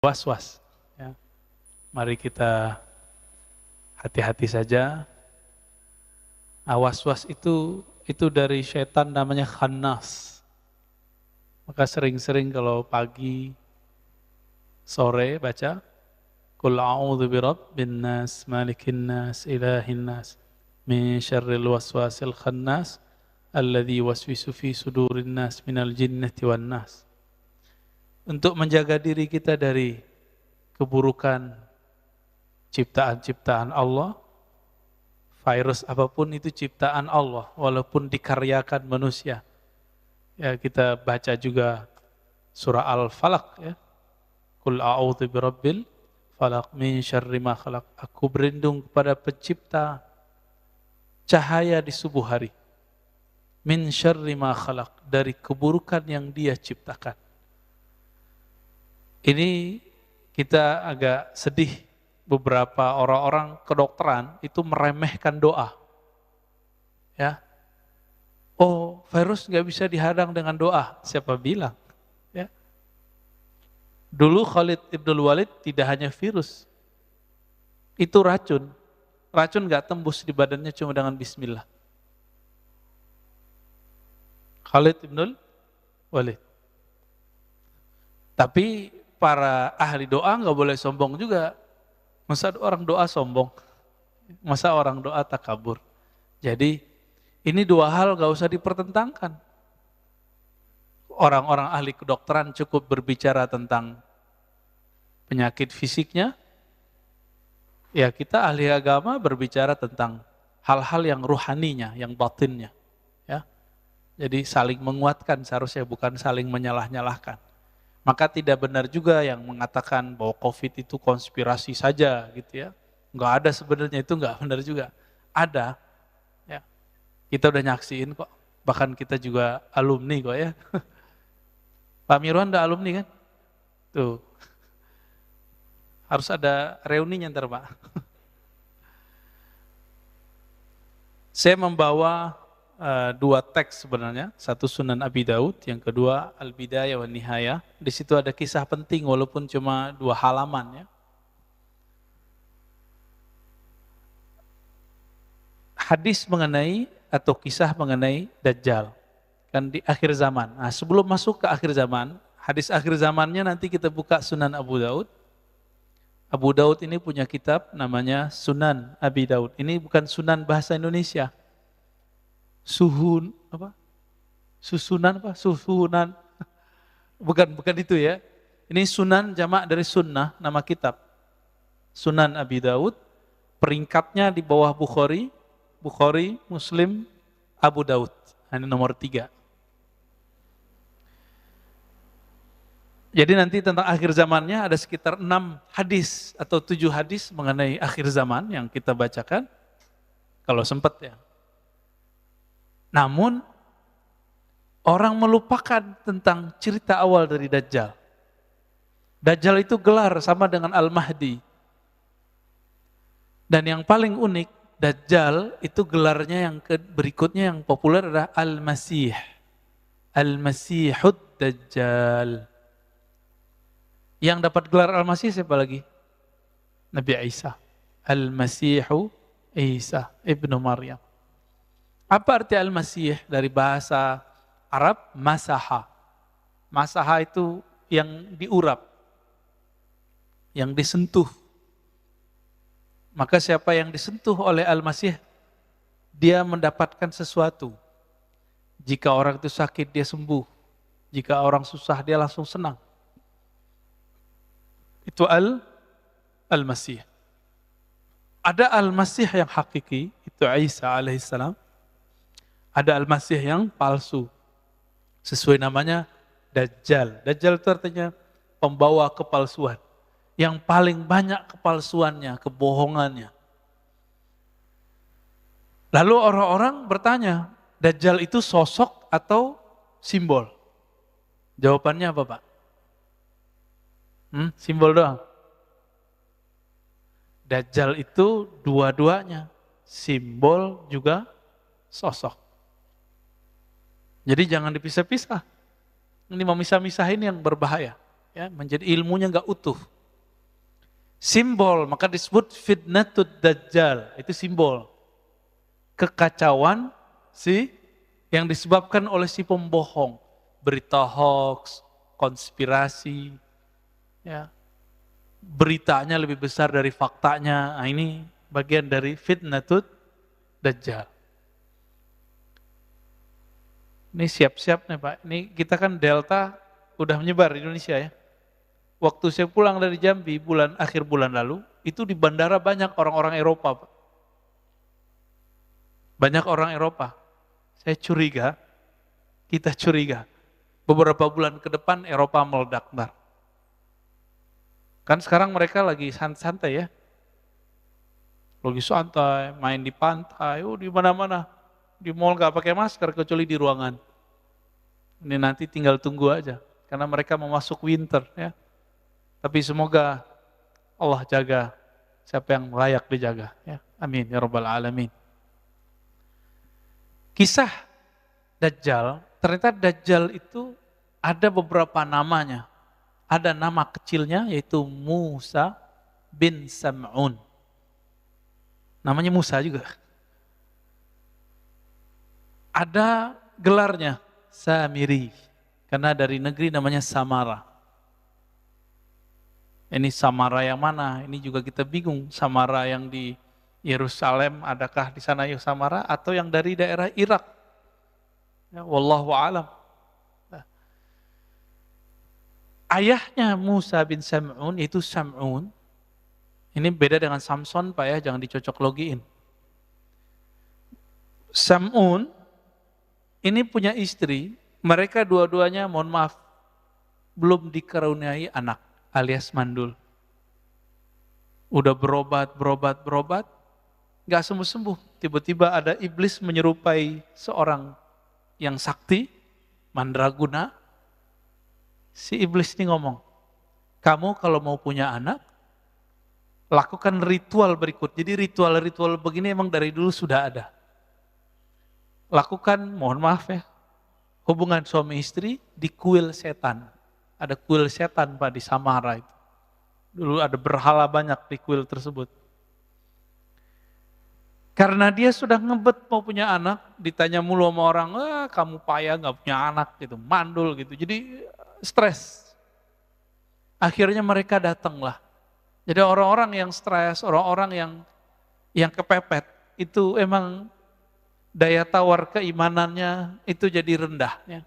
was-was. Ya. Mari kita hati-hati saja. Was-was itu dari setan namanya khannas. Maka sering-sering kalau pagi, sore baca Qul a'udzu birabbin nas, malikin nas, ilahin nas, min syarril waswasil khannas, alladzi waswisu fi sudurin nas minal jinnati wan nas. Untuk menjaga diri kita dari keburukan ciptaan-ciptaan Allah, virus apapun itu ciptaan Allah, walaupun dikaryakan manusia. Ya, kita baca juga surah Al-Falaq ya. Qul a'udzu birabbil falaq min syarri ma khalaq. Aku berlindung kepada pencipta cahaya di subuh hari. Min syarri ma khalaq, dari keburukan yang Dia ciptakan. Ini kita agak sedih, beberapa orang-orang kedokteran itu meremehkan doa. Ya. Oh, virus nggak bisa dihadang dengan doa. Siapa bilang? Ya. Dulu Khalid Ibnul Walid tidak hanya virus, itu racun. Racun nggak tembus di badannya cuma dengan bismillah. Khalid Ibnul Walid. Tapi para ahli doa nggak boleh sombong juga. Masa orang doa sombong? Masa orang doa takabur? Jadi ini dua hal gak usah dipertentangkan. Orang-orang ahli kedokteran cukup berbicara tentang penyakit fisiknya, ya kita ahli agama berbicara tentang hal-hal yang ruhaninya, yang batinnya. Ya. Jadi saling menguatkan seharusnya, bukan saling menyalah-nyalahkan. Maka tidak benar juga yang mengatakan bahwa COVID itu konspirasi saja gitu ya. Enggak ada sebenarnya, itu enggak benar juga. Ada. Kita udah nyaksiin kok, bahkan kita juga alumni kok ya. Pak Mirwan udah alumni kan? Tuh, harus ada reuninya ntar Pak. Saya membawa dua teks sebenarnya, satu Sunan Abi Daud, yang kedua Al-Bidayah wa Nihayah. Di situ ada kisah penting walaupun cuma 2 halaman ya. Hadis mengenai atau kisah mengenai Dajjal kan di akhir zaman. Nah, sebelum masuk ke akhir zaman, hadis akhir zamannya nanti kita buka Sunan Abu Daud. Abu Daud ini punya kitab namanya Sunan Abi Daud. Ini bukan Sunan bahasa Indonesia. Susunan. Bukan itu ya. Ini Sunan jamak dari sunnah, nama kitab. Sunan Abi Daud, peringkatnya di bawah Bukhari, Muslim, Abu Daud. Ini nomor 3. Jadi nanti tentang akhir zamannya ada sekitar 6 hadis atau 7 hadis mengenai akhir zaman yang kita bacakan. Kalau sempat ya. Namun, orang melupakan tentang cerita awal dari Dajjal. Dajjal itu gelar sama dengan Al-Mahdi. Dan yang paling unik, Dajjal itu gelarnya yang berikutnya yang populer adalah Al-Masih. Al-Masihud Dajjal. Yang dapat gelar Al-Masih siapa lagi? Nabi Isa. Al-Masihu Isa ibnu Maryam. Apa arti Al-Masih dari bahasa Arab? Masaha. Masaha itu yang diurap, yang disentuh. Maka siapa yang disentuh oleh Al-Masih, dia mendapatkan sesuatu. Jika orang itu sakit, dia sembuh. Jika orang susah, dia langsung senang. Itu Al-Masih. Ada Al-Masih yang hakiki, itu Isa alaihissalam. Ada Al-Masih yang palsu. Sesuai namanya Dajjal. Dajjal itu artinya pembawa kepalsuan. Yang paling banyak kepalsuannya, kebohongannya. Lalu orang-orang bertanya, Dajjal itu sosok atau simbol? Jawabannya apa Pak? Simbol doang. Dajjal itu dua-duanya, simbol juga sosok. Jadi jangan dipisah-pisah. Ini memisah-misah ini yang berbahaya. ya, menjadi ilmunya nggak utuh. Simbol, maka disebut fitnatud dajjal, itu simbol kekacauan yang disebabkan oleh si pembohong, berita hoax, konspirasi, ya, beritanya lebih besar dari faktanya. Nah, ini bagian dari fitnatud dajjal. Ini siap-siap nih Pak, ini kita kan Delta udah menyebar di Indonesia ya. Waktu saya pulang dari Jambi akhir bulan lalu, itu di bandara banyak orang-orang Eropa, Pak. Banyak orang Eropa. Saya curiga, kita curiga, beberapa bulan ke depan Eropa meledak. Kan sekarang mereka lagi santai ya. Lagi santai, main di pantai, di mana-mana. Di mall gak pakai masker kecuali di ruangan. Ini nanti tinggal tunggu aja, karena mereka mau masuk winter ya. Tapi semoga Allah jaga siapa yang layak dijaga. Ya. Amin ya rabbal alamin. Kisah Dajjal, ternyata Dajjal itu ada beberapa namanya. Ada nama kecilnya yaitu Musa bin Sam'un. Namanya Musa juga. Ada gelarnya Samiri, karena dari negeri namanya Samara. Ini Samara yang mana? Ini juga kita bingung. Samara yang di Yerusalem, adakah di sana Samara atau yang dari daerah Irak? Ya, wallahu a'lam. Nah, ayahnya Musa bin Sam'un itu Sam'un. Ini beda dengan Samson Pak ya, jangan dicocok logiin. Sam'un ini punya istri, mereka dua-duanya mohon maaf belum dikaruniai anak alias mandul. Udah berobat, gak sembuh-sembuh. Tiba-tiba ada iblis menyerupai seorang yang sakti, mandraguna. Si iblis ini ngomong, kamu kalau mau punya anak, lakukan ritual berikut. Jadi ritual-ritual begini emang dari dulu sudah ada. Lakukan, mohon maaf ya, hubungan suami istri di kuil setan. Ada kuil setan Pak di Samara itu. Dulu ada berhala banyak di kuil tersebut. Karena dia sudah ngebet mau punya anak, ditanya mulu sama orang, kamu payah gak punya anak gitu, mandul gitu. Jadi stres. Akhirnya mereka datanglah. Jadi orang-orang yang stres, orang-orang yang kepepet, itu emang daya tawar keimanannya itu jadi rendah. Ya.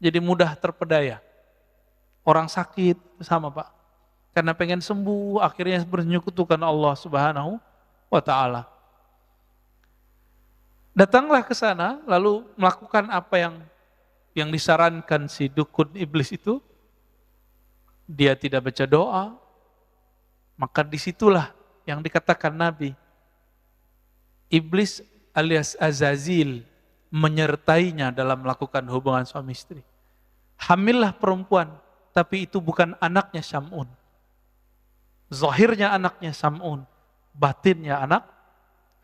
Jadi mudah terpedaya. Orang sakit sama Pak. Karena pengen sembuh, akhirnya bernyekutukan Allah Subhanahu wa Ta'ala. Datanglah ke sana, lalu melakukan apa yang disarankan si dukun iblis itu. Dia tidak baca doa, maka disitulah yang dikatakan Nabi. Iblis alias Azazil menyertainya dalam melakukan hubungan suami istri. Hamillah perempuan, tapi itu bukan anaknya Sam'un. Zahirnya anaknya Sam'un, batinnya anak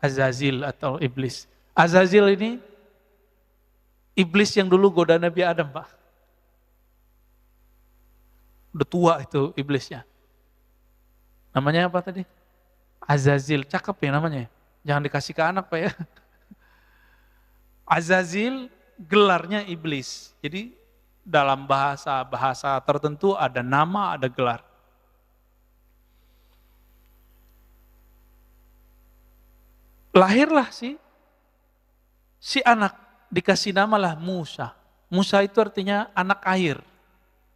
Azazil atau iblis. Azazil ini iblis yang dulu goda Nabi Adam, Pak. Udah tua itu iblisnya. Namanya apa tadi? Azazil, cakep ya namanya. Jangan dikasih ke anak Pak ya. Azazil gelarnya iblis. Jadi dalam bahasa tertentu ada nama, ada gelar. Lahirlah si anak, dikasih namalah Musa. Musa itu artinya anak air.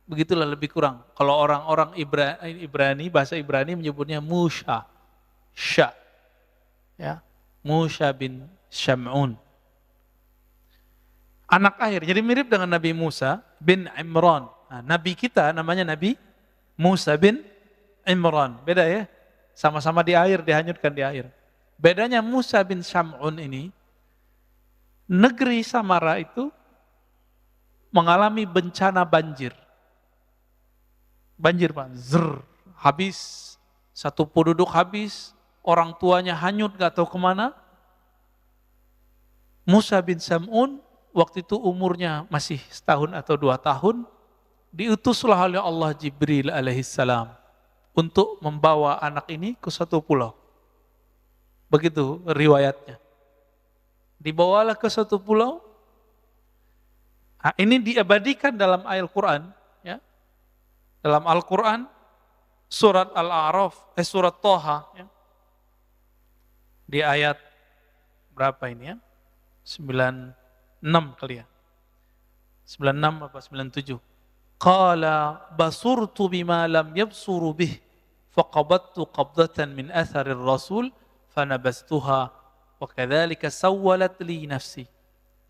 Begitulah lebih kurang. Kalau orang-orang Ibrani, bahasa Ibrani menyebutnya Musa. Sya. Ya. Musa bin Sam'un. Anak air, jadi mirip dengan Nabi Musa bin Imran. Nah, Nabi kita namanya Nabi Musa bin Imran. Beda ya, sama-sama di air, dihanyutkan di air. Bedanya Musa bin Sam'un ini, negeri Samara itu mengalami bencana banjir. Banjir Pak, habis, satu penduduk habis, orang tuanya hanyut gak tahu kemana. Musa bin Sam'un waktu itu umurnya masih setahun atau 2 tahun, diutuslah oleh Allah Jibril alaihissalam untuk membawa anak ini ke satu pulau. Begitu riwayatnya. Dibawalah ke satu pulau. Nah, ini diabadikan dalam ayat Al-Quran. Ya. Dalam Al-Quran, surat Al-A'raf, surat Toha. Ya. Di ayat berapa ini ya? 96 kali ya. 96 apa 97. Qala basurtu bima lam yabsuru bih faqabattu qabdatan min atharir rasul fanabastuha wa kadzalika sawwalat li nafsi.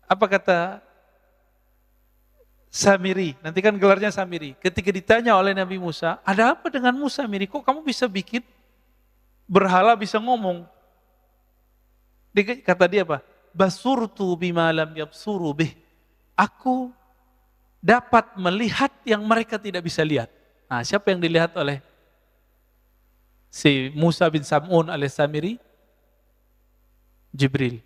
Apa kata Samiri? Nanti kan gelarnya Samiri. Ketika ditanya oleh Nabi Musa, ada apa denganmu Samiri? Kok kamu bisa bikin berhala bisa ngomong? Kata dia apa? Basurtu bima lam yabsuru bih. Aku dapat melihat yang mereka tidak bisa lihat. Nah, siapa yang dilihat oleh si Musa bin Sam'un alias Samiri? Jibril.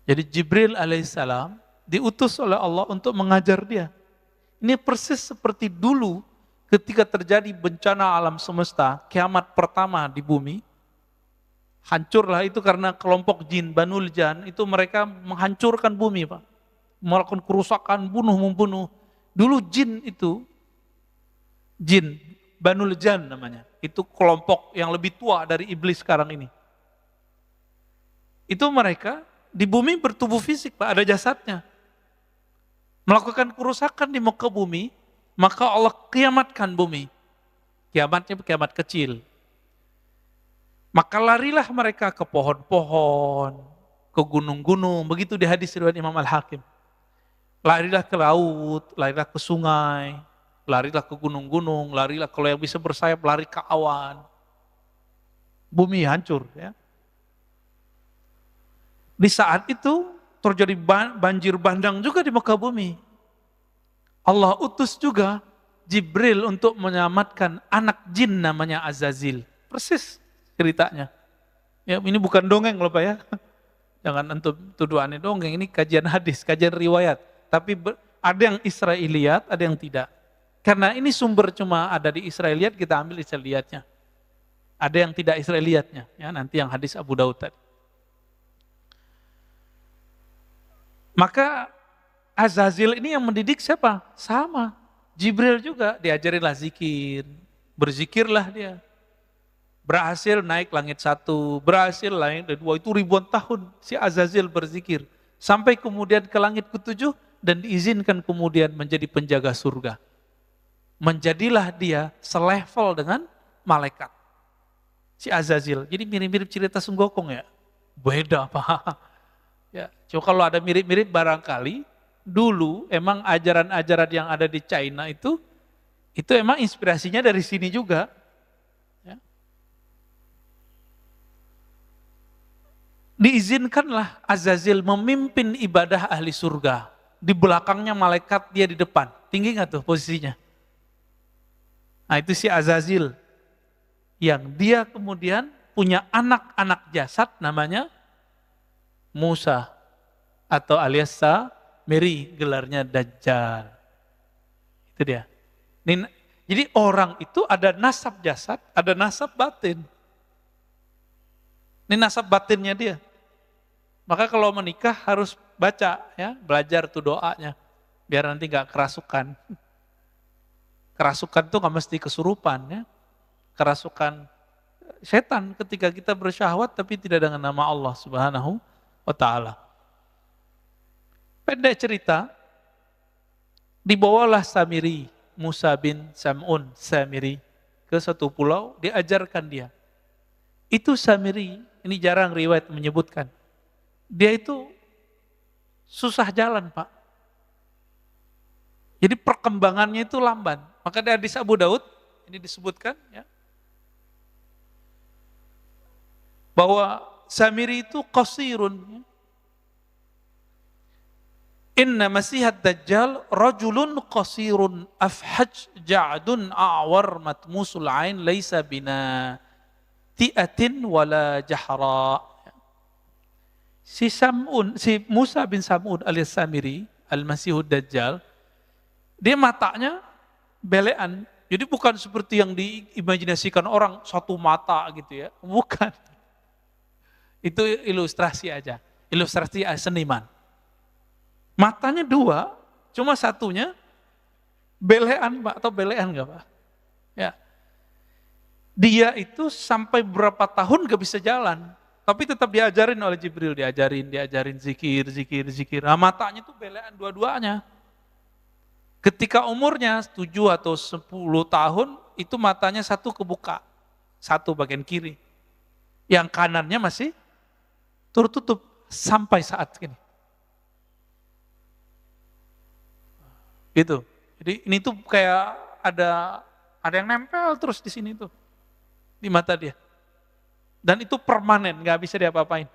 Jadi Jibril alaihissalam diutus oleh Allah untuk mengajar dia. Ini persis seperti dulu ketika terjadi bencana alam semesta, kiamat pertama di bumi. Hancurlah itu karena kelompok jin Banul Jan, itu mereka menghancurkan bumi, Pak. Melakukan kerusakan, bunuh-membunuh. Dulu jin itu, jin, Banul Jan namanya. Itu kelompok yang lebih tua dari iblis sekarang ini. Itu mereka di bumi bertubuh fisik, Pak, ada jasadnya. Melakukan kerusakan di muka bumi, maka Allah kiamatkan bumi. Kiamatnya kiamat kecil. Maka larilah mereka ke pohon-pohon, ke gunung-gunung, begitu di hadis riwayat Imam Al-Hakim. Larilah ke laut, larilah ke sungai, larilah ke gunung-gunung, larilah kalau yang bisa bersayap, lari ke awan. Bumi hancur. Ya. Di saat itu terjadi banjir bandang juga di muka bumi. Allah utus juga Jibril untuk menyelamatkan anak jin namanya Azazil. Persis ceritanya. Ya, ini bukan dongeng loh Pak ya. Jangan antum tuduhannya dongeng, ini kajian hadis, kajian riwayat. Tapi ada yang Israiliyat, ada yang tidak. Karena ini sumber cuma ada di Israiliyat, kita ambil Israiliyatnya. Ada yang tidak Israiliyatnya, ya nanti yang hadis Abu Daud tadi. Maka Azazil ini yang mendidik siapa? Sama. Jibril juga diajarinlah zikir, berzikirlah dia. Berhasil naik langit 1, berhasil langit 2, itu ribuan tahun si Azazil berzikir. Sampai kemudian ke langit ke-7 dan diizinkan kemudian menjadi penjaga surga. Menjadilah dia selevel dengan malaikat. Si Azazil. Jadi mirip-mirip cerita Sunggokong ya. Beda Pak. Ya, cuma kalau ada mirip-mirip barangkali dulu emang ajaran-ajaran yang ada di China itu emang inspirasinya dari sini juga. Ya. Diizinkanlah Azazil memimpin ibadah ahli surga. Di belakangnya malaikat, dia di depan. Tinggi nggak tuh posisinya? Nah itu si Azazil. Yang dia kemudian punya anak-anak jasad namanya Musa. Atau alias Samiri, gelarnya Dajjal. Itu dia. Jadi orang itu ada nasab jasad, ada nasab batin. Ini nasab batinnya dia. Maka kalau menikah harus baca, ya, belajar tuh doanya, biar nanti nggak kerasukan. Kerasukan tuh nggak mesti kesurupan, ya. Kerasukan setan ketika kita bersyahwat tapi tidak dengan nama Allah Subhanahu wa Ta'ala. Pendek cerita, dibawalah Samiri, Musa bin Sam'un Samiri ke satu pulau, diajarkan dia. Itu Samiri, ini jarang riwayat menyebutkan. Dia itu susah jalan Pak. Jadi perkembangannya itu lamban. Maka dari hadis Abu Daud, ini disebutkan ya, bahwa Samiri itu qasirun. Inna masihat dajjal rajulun qasirun afhaj ja'dun a'war matmusul ain laisa bina ti'atin wala jahra. Si Musa bin Sam'un alias Samiri, al-Masihud Dajjal, Dia matanya belean. Jadi bukan seperti yang diimajinasikan orang satu mata gitu ya. Bukan. Itu ilustrasi aja. Ilustrasi seniman. Matanya dua, cuma satunya belean Pak, atau belean enggak Pak? Ya. Dia itu sampai berapa tahun gak bisa jalan. Tapi tetap diajarin oleh Jibril, diajarin zikir. Nah, matanya tuh belean dua-duanya. Ketika umurnya 7 atau 10 tahun, itu matanya satu kebuka. Satu bagian kiri. Yang kanannya masih tertutup sampai saat ini. Gitu. Jadi ini tuh kayak ada yang nempel terus di sini tuh. Di mata dia. Dan itu permanen, gak bisa diapa-apain.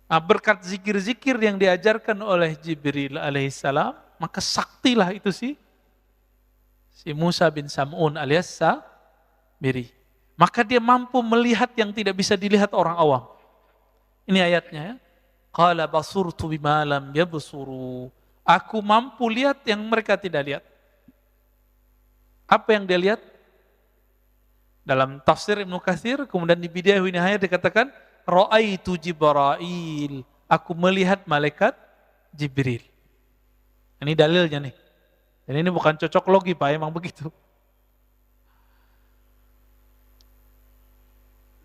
Nah, berkat zikir-zikir yang diajarkan oleh Jibril alaihissalam, maka saktilah itu si Musa bin Sam'un alias Samiri. Maka dia mampu melihat yang tidak bisa dilihat orang awam. Ini ayatnya ya. Qala basurtu bima lam yabsuru. Aku mampu lihat yang mereka tidak lihat. Apa yang dia lihat? Dalam tafsir Ibnu Katsir, kemudian di Bidayah wa Nihayah dikatakan, Ra'aitu Jibril. Aku melihat malaikat Jibril. Ini dalilnya nih. Dan ini bukan cocok logi Pak, emang begitu.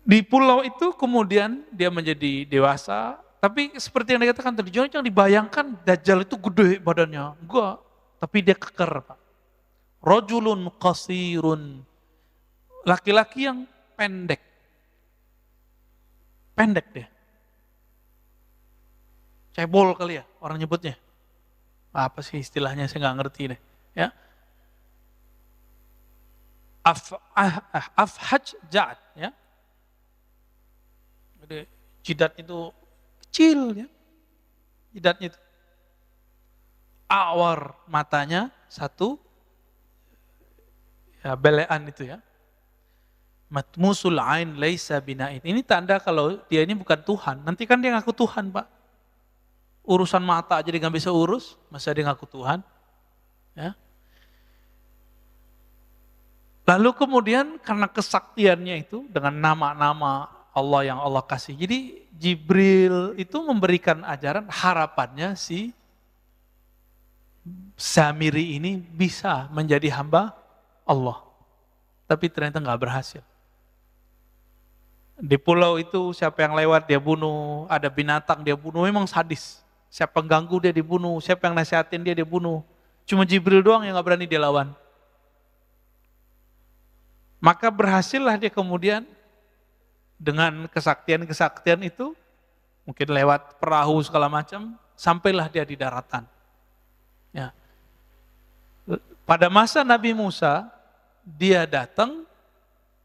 Di pulau itu kemudian dia menjadi dewasa, tapi seperti yang dikatakan tadi, jangan dibayangkan Dajjal itu gede badannya. Enggak, tapi dia keker Pak. Rajulun qasirun. Laki-laki yang pendek. Pendek dia. Cebol kali ya orang nyebutnya. Apa sih istilahnya saya nggak ngerti deh. Ya. Afhaj ja'ad ya. Jadi jidatnya itu kecil ya. Jidatnya itu. Awar matanya satu. Ya belean itu ya. Matmusul ain laisa bina'in. Ini tanda kalau dia ini bukan Tuhan. Nanti kan dia ngaku Tuhan Pak. Urusan mata aja dia nggak bisa urus, masa dia ngaku Tuhan. Ya. Lalu kemudian karena kesaktiannya itu dengan nama-nama Allah yang Allah kasih. Jadi Jibril itu memberikan ajaran, harapannya si Samiri ini bisa menjadi hamba Allah. Tapi ternyata nggak berhasil. Di pulau itu siapa yang lewat dia bunuh, ada binatang dia bunuh, memang sadis. Siapa yang ganggu dia dibunuh, siapa yang nasihatin dia dibunuh. Cuma Jibril doang yang gak berani dia lawan. Maka berhasillah dia kemudian dengan kesaktian-kesaktian itu, mungkin lewat perahu segala macam, sampailah dia di daratan. Ya. Pada masa Nabi Musa, dia datang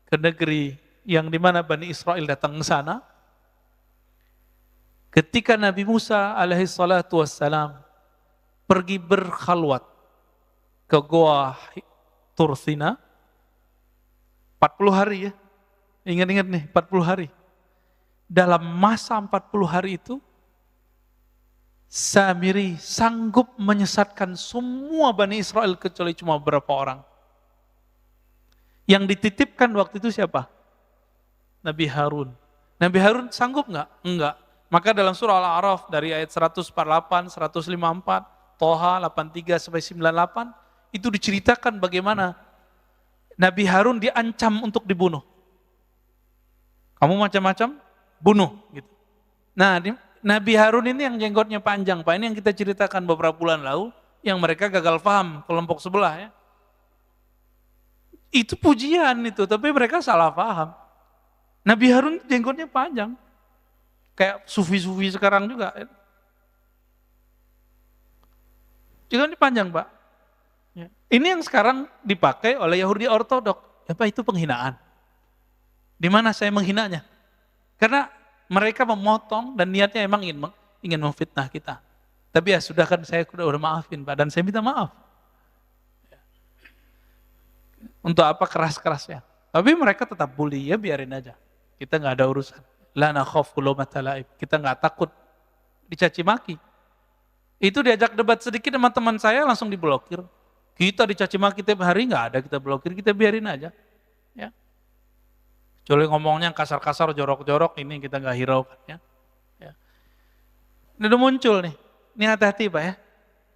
ke negeri yang dimana Bani Israel datang ke sana. Ketika Nabi Musa alaihi salatu wassalam pergi berkhalwat ke Goa Tursina, 40 hari ya, ingat-ingat nih 40 hari. Dalam masa 40 hari itu, Samiri sanggup menyesatkan semua Bani Israel kecuali cuma beberapa orang. Yang dititipkan waktu itu siapa? Nabi Harun. Nabi Harun sanggup nggak? Enggak. Maka dalam surah Al-A'raf dari ayat 148, 154, Toha 83 sampai 98 itu diceritakan bagaimana Nabi Harun diancam untuk dibunuh. Kamu macam-macam bunuh gitu. Nah, Nabi Harun ini yang jenggotnya panjang, Pak. Ini yang kita ceritakan beberapa bulan lalu yang mereka gagal paham kelompok sebelah ya. Itu pujian itu, tapi mereka salah paham. Nabi Harun jenggotnya panjang. Kayak sufi-sufi sekarang juga. Jenggotnya panjang, Pak. Ya. Ini yang sekarang dipakai oleh Yahudi Ortodok. Apa itu penghinaan? Di mana saya menghinanya? Karena mereka memotong dan niatnya emang ingin memfitnah kita. Tapi ya sudah kan saya udah maafin, Pak, dan saya minta maaf. Untuk apa keras-kerasnya? Tapi mereka tetap bully, ya biarin aja. Kita nggak ada urusan. La nakhafu laumata laim. Kita nggak takut dicaci maki. Itu diajak debat sedikit sama teman saya langsung diblokir. Kita dicaci maki tiap hari nggak ada kita blokir, kita biarin aja. Ya. Kecuali ngomongnya kasar-kasar, jorok-jorok, ini kita nggak hiraukan. Ya. Ya. Ini udah muncul nih. Ini hati-hati Pak ya.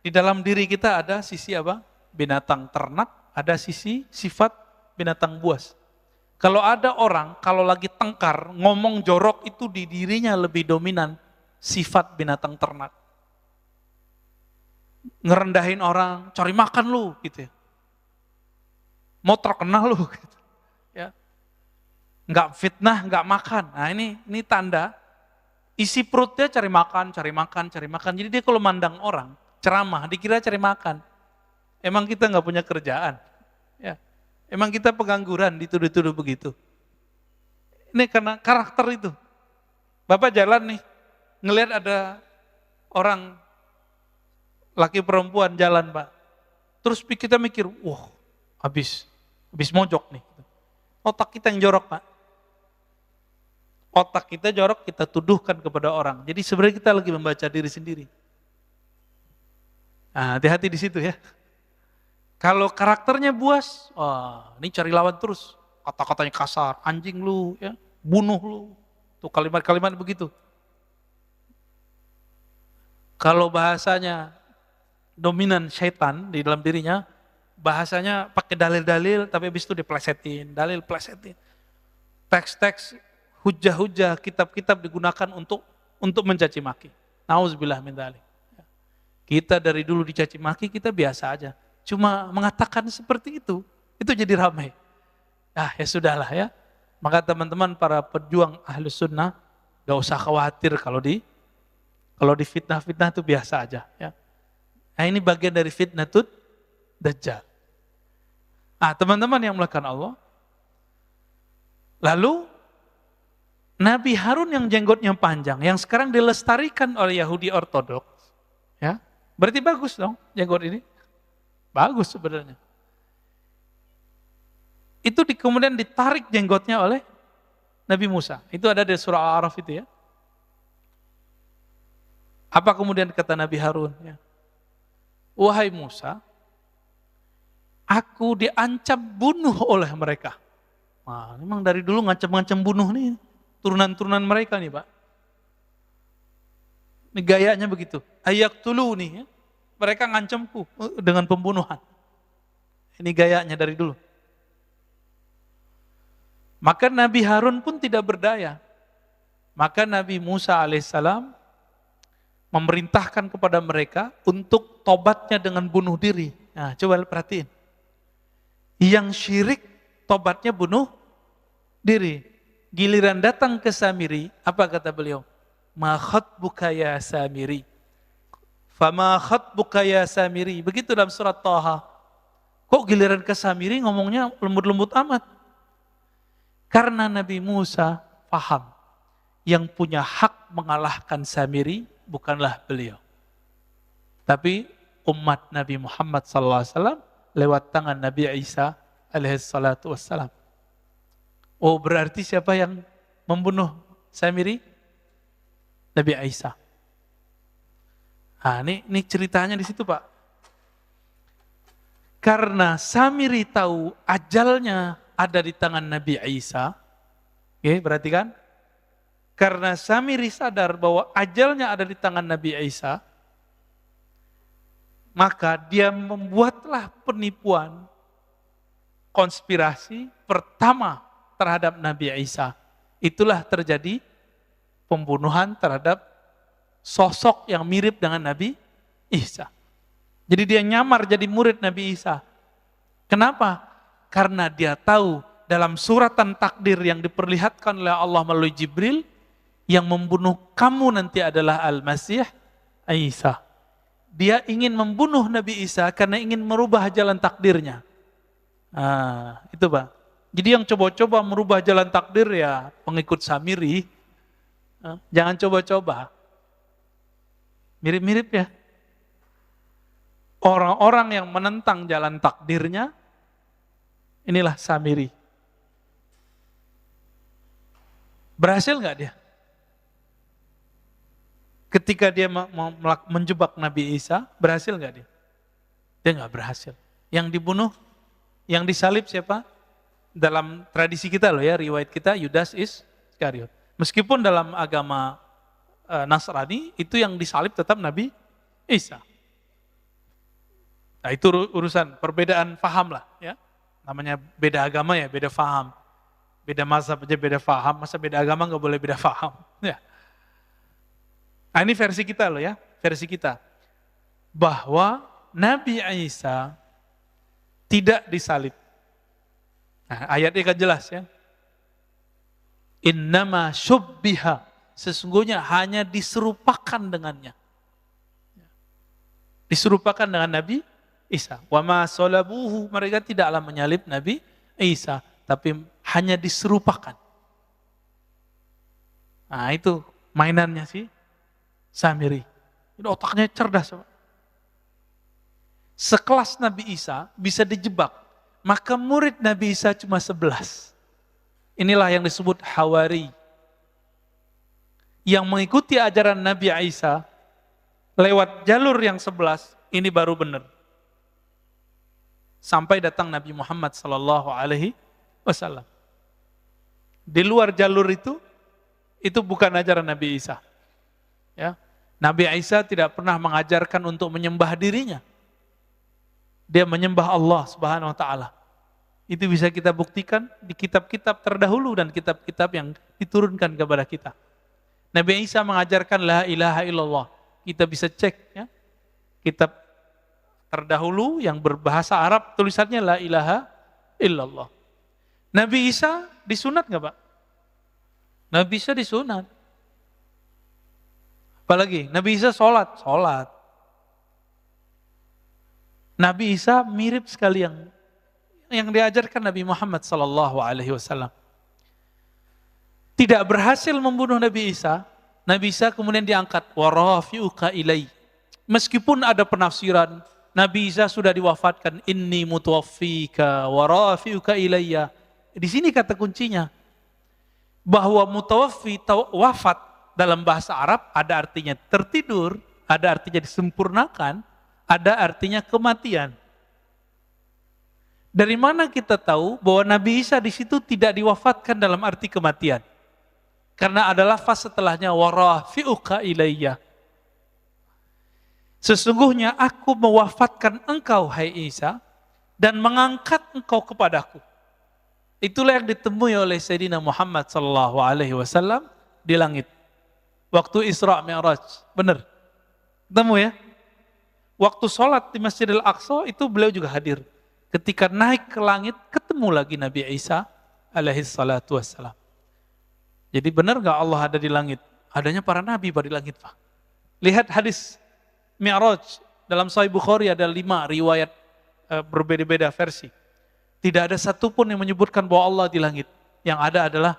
Di dalam diri kita ada sisi apa? Binatang ternak, ada sisi sifat binatang buas. Kalau ada orang, kalau lagi tengkar, ngomong jorok itu di dirinya lebih dominan sifat binatang ternak. Ngerendahin orang, cari makan lu, gitu ya. Mau terkenal lu, gitu. Ya. Nggak fitnah, nggak makan. Nah ini tanda, isi perutnya cari makan, cari makan, cari makan. Jadi dia kalau mandang orang, ceramah, dikira cari makan. Emang kita nggak punya kerjaan. Ya. Emang kita pengangguran, dituduh-tuduh begitu. Ini karena karakter itu. Bapak jalan nih, ngelihat ada orang laki perempuan jalan Pak. Terus kita mikir, wah habis mojok nih. Otak kita yang jorok Pak. Otak kita jorok, kita tuduhkan kepada orang. Jadi sebenarnya kita lagi membaca diri sendiri. Nah, hati-hati di situ ya. Kalau karakternya buas, ini cari lawan terus. Kata-katanya kasar, anjing lu, ya, bunuh lu. Tuh kalimat-kalimat begitu. Kalau bahasanya dominan syaitan di dalam dirinya, bahasanya pakai dalil-dalil, tapi habis itu diplesetin, dalil plesetin. Teks-teks, hujah-hujah, kitab-kitab digunakan untuk mencaci maki. Nauzubillah min dzalik. Kita dari dulu dicaci maki, kita biasa aja. Cuma mengatakan seperti itu jadi ramai. Ya sudahlah ya. Maka teman-teman para pejuang Ahlus Sunnah, gak usah khawatir kalau di fitnah-fitnah itu biasa aja. Ya. Nah ini bagian dari fitnatut Dajjal. Nah teman-teman yang melakukan Allah, lalu Nabi Harun yang jenggotnya panjang, yang sekarang dilestarikan oleh Yahudi Ortodoks, ya berarti bagus dong jenggot ini. Bagus sebenarnya. Itu kemudian ditarik jenggotnya oleh Nabi Musa. Itu ada di surah Al-A'raf itu ya. Apa kemudian kata Nabi Harun? Ya. Wahai Musa, aku diancam bunuh oleh mereka. Nah, memang dari dulu ngancam-ngancam bunuh nih. Turunan-turunan mereka nih Pak. Ini gayanya begitu. Ayak tulu nih ya. Mereka ngancamku dengan pembunuhan. Ini gayanya dari dulu. Maka Nabi Harun pun tidak berdaya. Maka Nabi Musa alaihissalam memerintahkan kepada mereka untuk tobatnya dengan bunuh diri. Nah, coba perhatiin. Yang syirik tobatnya bunuh diri. Giliran datang ke Samiri, apa kata beliau? Ma khatbuka ya Samiri. Fama khatbuka ya Samiri. Begitu dalam surat Thaha. Kok giliran ke Samiri ngomongnya lembut-lembut amat? Karena Nabi Musa paham yang punya hak mengalahkan Samiri bukanlah beliau. Tapi umat Nabi Muhammad SAW lewat tangan Nabi Isa alaihissalatu wassalam. Oh berarti siapa yang membunuh Samiri? Nabi Isa. Nah, ini ceritanya di situ Pak. Karena Samiri tahu ajalnya ada di tangan Nabi Isa. Oke, berarti kan? Karena Samiri sadar bahwa ajalnya ada di tangan Nabi Isa, maka dia membuatlah penipuan konspirasi pertama terhadap Nabi Isa. Itulah terjadi pembunuhan terhadap sosok yang mirip dengan Nabi Isa. Jadi dia nyamar jadi murid Nabi Isa. Kenapa? Karena dia tahu dalam suratan takdir yang diperlihatkan oleh Allah melalui Jibril, yang membunuh kamu nanti adalah Al-Masih Isa. Dia ingin membunuh Nabi Isa karena ingin merubah jalan takdirnya. Itu Pak. Jadi yang coba-coba merubah jalan takdir ya pengikut Samiri. Jangan coba-coba. Mirip-mirip ya. Orang-orang yang menentang jalan takdirnya, inilah Samiri. Berhasil nggak dia? Ketika dia mau menjebak Nabi Isa, berhasil nggak dia? Dia nggak berhasil. Yang dibunuh, yang disalib siapa? Dalam tradisi kita loh ya, riwayat kita, Yudas Iskariot. Meskipun dalam agama Nasrani, itu yang disalib tetap Nabi Isa. Nah itu urusan perbedaan faham lah ya. Namanya beda agama ya, beda faham. Beda mazhab aja beda faham, masa beda agama nggak boleh beda faham. Ya. Nah ini versi kita loh ya, versi kita. Bahwa Nabi Isa tidak disalib. Nah, ayatnya kan jelas ya. Innama syubbiha. Sesungguhnya hanya diserupakan dengannya. Diserupakan dengan Nabi Isa. Wa ma salabuhu. Mereka tidaklah menyalib Nabi Isa. Tapi hanya diserupakan. Nah itu mainannya sih Samiri. Itu otaknya cerdas. Sekelas Nabi Isa bisa dijebak, maka murid Nabi Isa cuma 11. Inilah yang disebut Hawari. Yang mengikuti ajaran Nabi Isa lewat jalur yang 11, ini baru benar. Sampai datang Nabi Muhammad SAW. Di luar jalur itu bukan ajaran Nabi Isa. Ya. Nabi Isa tidak pernah mengajarkan untuk menyembah dirinya. Dia menyembah Allah Subhanahu wa taala. Itu bisa kita buktikan di kitab-kitab terdahulu dan kitab-kitab yang diturunkan kepada kita. Nabi Isa mengajarkan la ilaha illallah. Kita bisa cek ya. Kitab terdahulu yang berbahasa Arab tulisannya la ilaha illallah. Nabi Isa disunat enggak, Pak? Nabi Isa disunat. Apalagi Nabi Isa sholat. Nabi Isa mirip sekali yang diajarkan Nabi Muhammad SAW. Tidak berhasil membunuh Nabi Isa kemudian diangkat. Wa rafi'uka ilai. Meskipun ada penafsiran, Nabi Isa sudah diwafatkan. Inni mutawaffika wa rafi'uka ilayya. Di sini kata kuncinya. Bahwa mutawaffi, wafat dalam bahasa Arab ada artinya tertidur, ada artinya disempurnakan, ada artinya kematian. Dari mana kita tahu bahwa Nabi Isa di situ tidak diwafatkan dalam arti kematian? Karena ada lafaz setelahnya wa rafi'uka ilayya. Sesungguhnya aku mewafatkan engkau hai Isa dan mengangkat engkau kepadaku. Itulah yang ditemui oleh Sayyidina Muhammad SAW di langit. Waktu Isra Mi'raj, benar. Ketemu ya? Waktu sholat di Masjidil Aqsa itu beliau juga hadir. Ketika naik ke langit, ketemu lagi Nabi Isa alaihi salatu wassalam. Jadi benar gak Allah ada di langit? Adanya para nabi di langit, Pak. Lihat hadis Mi'raj. Dalam Sahih Bukhari ada 5 riwayat berbeda-beda versi. Tidak ada satupun yang menyebutkan bahwa Allah di langit. Yang ada adalah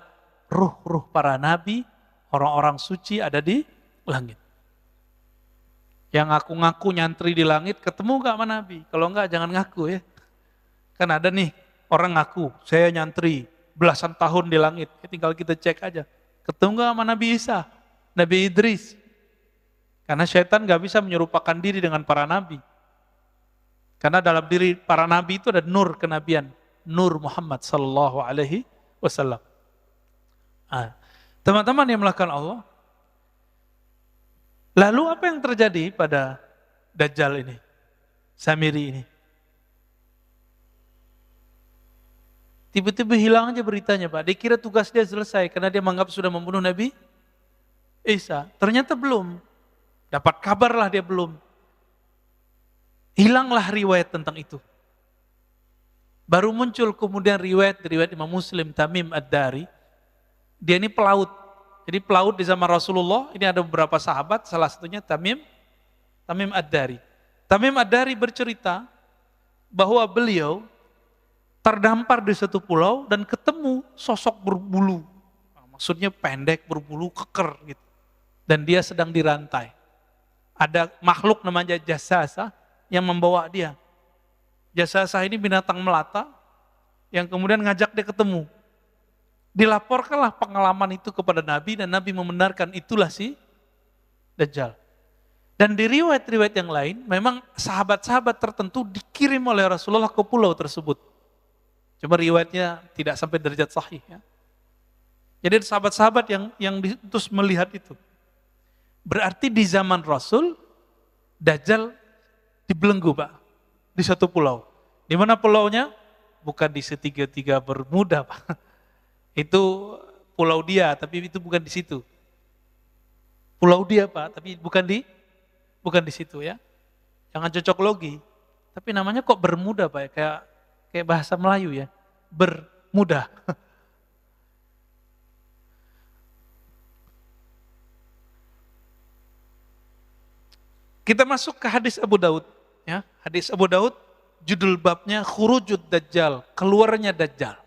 ruh-ruh para nabi, orang-orang suci ada di langit. Yang ngaku-ngaku nyantri di langit, ketemu gak sama Nabi? Kalau enggak jangan ngaku ya. Kan ada nih orang ngaku, saya nyantri belasan tahun di langit. Ya, tinggal kita cek aja. Ketemu gak sama Nabi Isa? Nabi Idris? Karena syaitan gak bisa menyerupakan diri dengan para nabi. Karena dalam diri para nabi itu ada nur kenabian. Nur Muhammad sallallahu alaihi wasallam. Teman-teman yang melakukan Allah, lalu apa yang terjadi pada Dajjal ini? Samiri ini. Tiba-tiba hilang aja beritanya, Pak. Dia kira tugas dia selesai karena dia menganggap sudah membunuh Nabi Isa. Ternyata belum. Dapat kabar lah dia belum. Hilanglah riwayat tentang itu. Baru muncul kemudian riwayat Imam Muslim, Tamim Ad-Dari. Dia ini pelaut. Jadi pelaut di zaman Rasulullah, ini ada beberapa sahabat, salah satunya Tamim Ad-Dari. Tamim Ad-Dari bercerita bahwa beliau terdampar di satu pulau dan ketemu sosok berbulu. Maksudnya pendek, berbulu, keker gitu. Dan dia sedang dirantai. Ada makhluk namanya Jasasa yang membawa dia. Jasasa ini binatang melata yang kemudian ngajak dia ketemu. Dilaporkanlah pengalaman itu kepada Nabi dan Nabi membenarkan itulah si Dajjal. Dan di riwayat-riwayat yang lain, memang sahabat-sahabat tertentu dikirim oleh Rasulullah ke pulau tersebut. Cuma riwayatnya tidak sampai derajat sahih. Ya. Jadi ada sahabat-sahabat yang terus melihat itu. Berarti di zaman Rasul, Dajjal dibelenggu Pak, di satu pulau. Di mana pulaunya? Bukan di segitiga Bermuda Pak. Itu pulau dia, tapi itu bukan di situ. Pulau dia Pak, tapi bukan di situ ya. Jangan cocok logi. Tapi namanya kok Bermuda Pak ya, kayak bahasa Melayu ya. Bermuda. Kita masuk ke hadis Abu Daud ya. Hadis Abu Daud judul babnya Khurujud Dajjal, keluarnya Dajjal.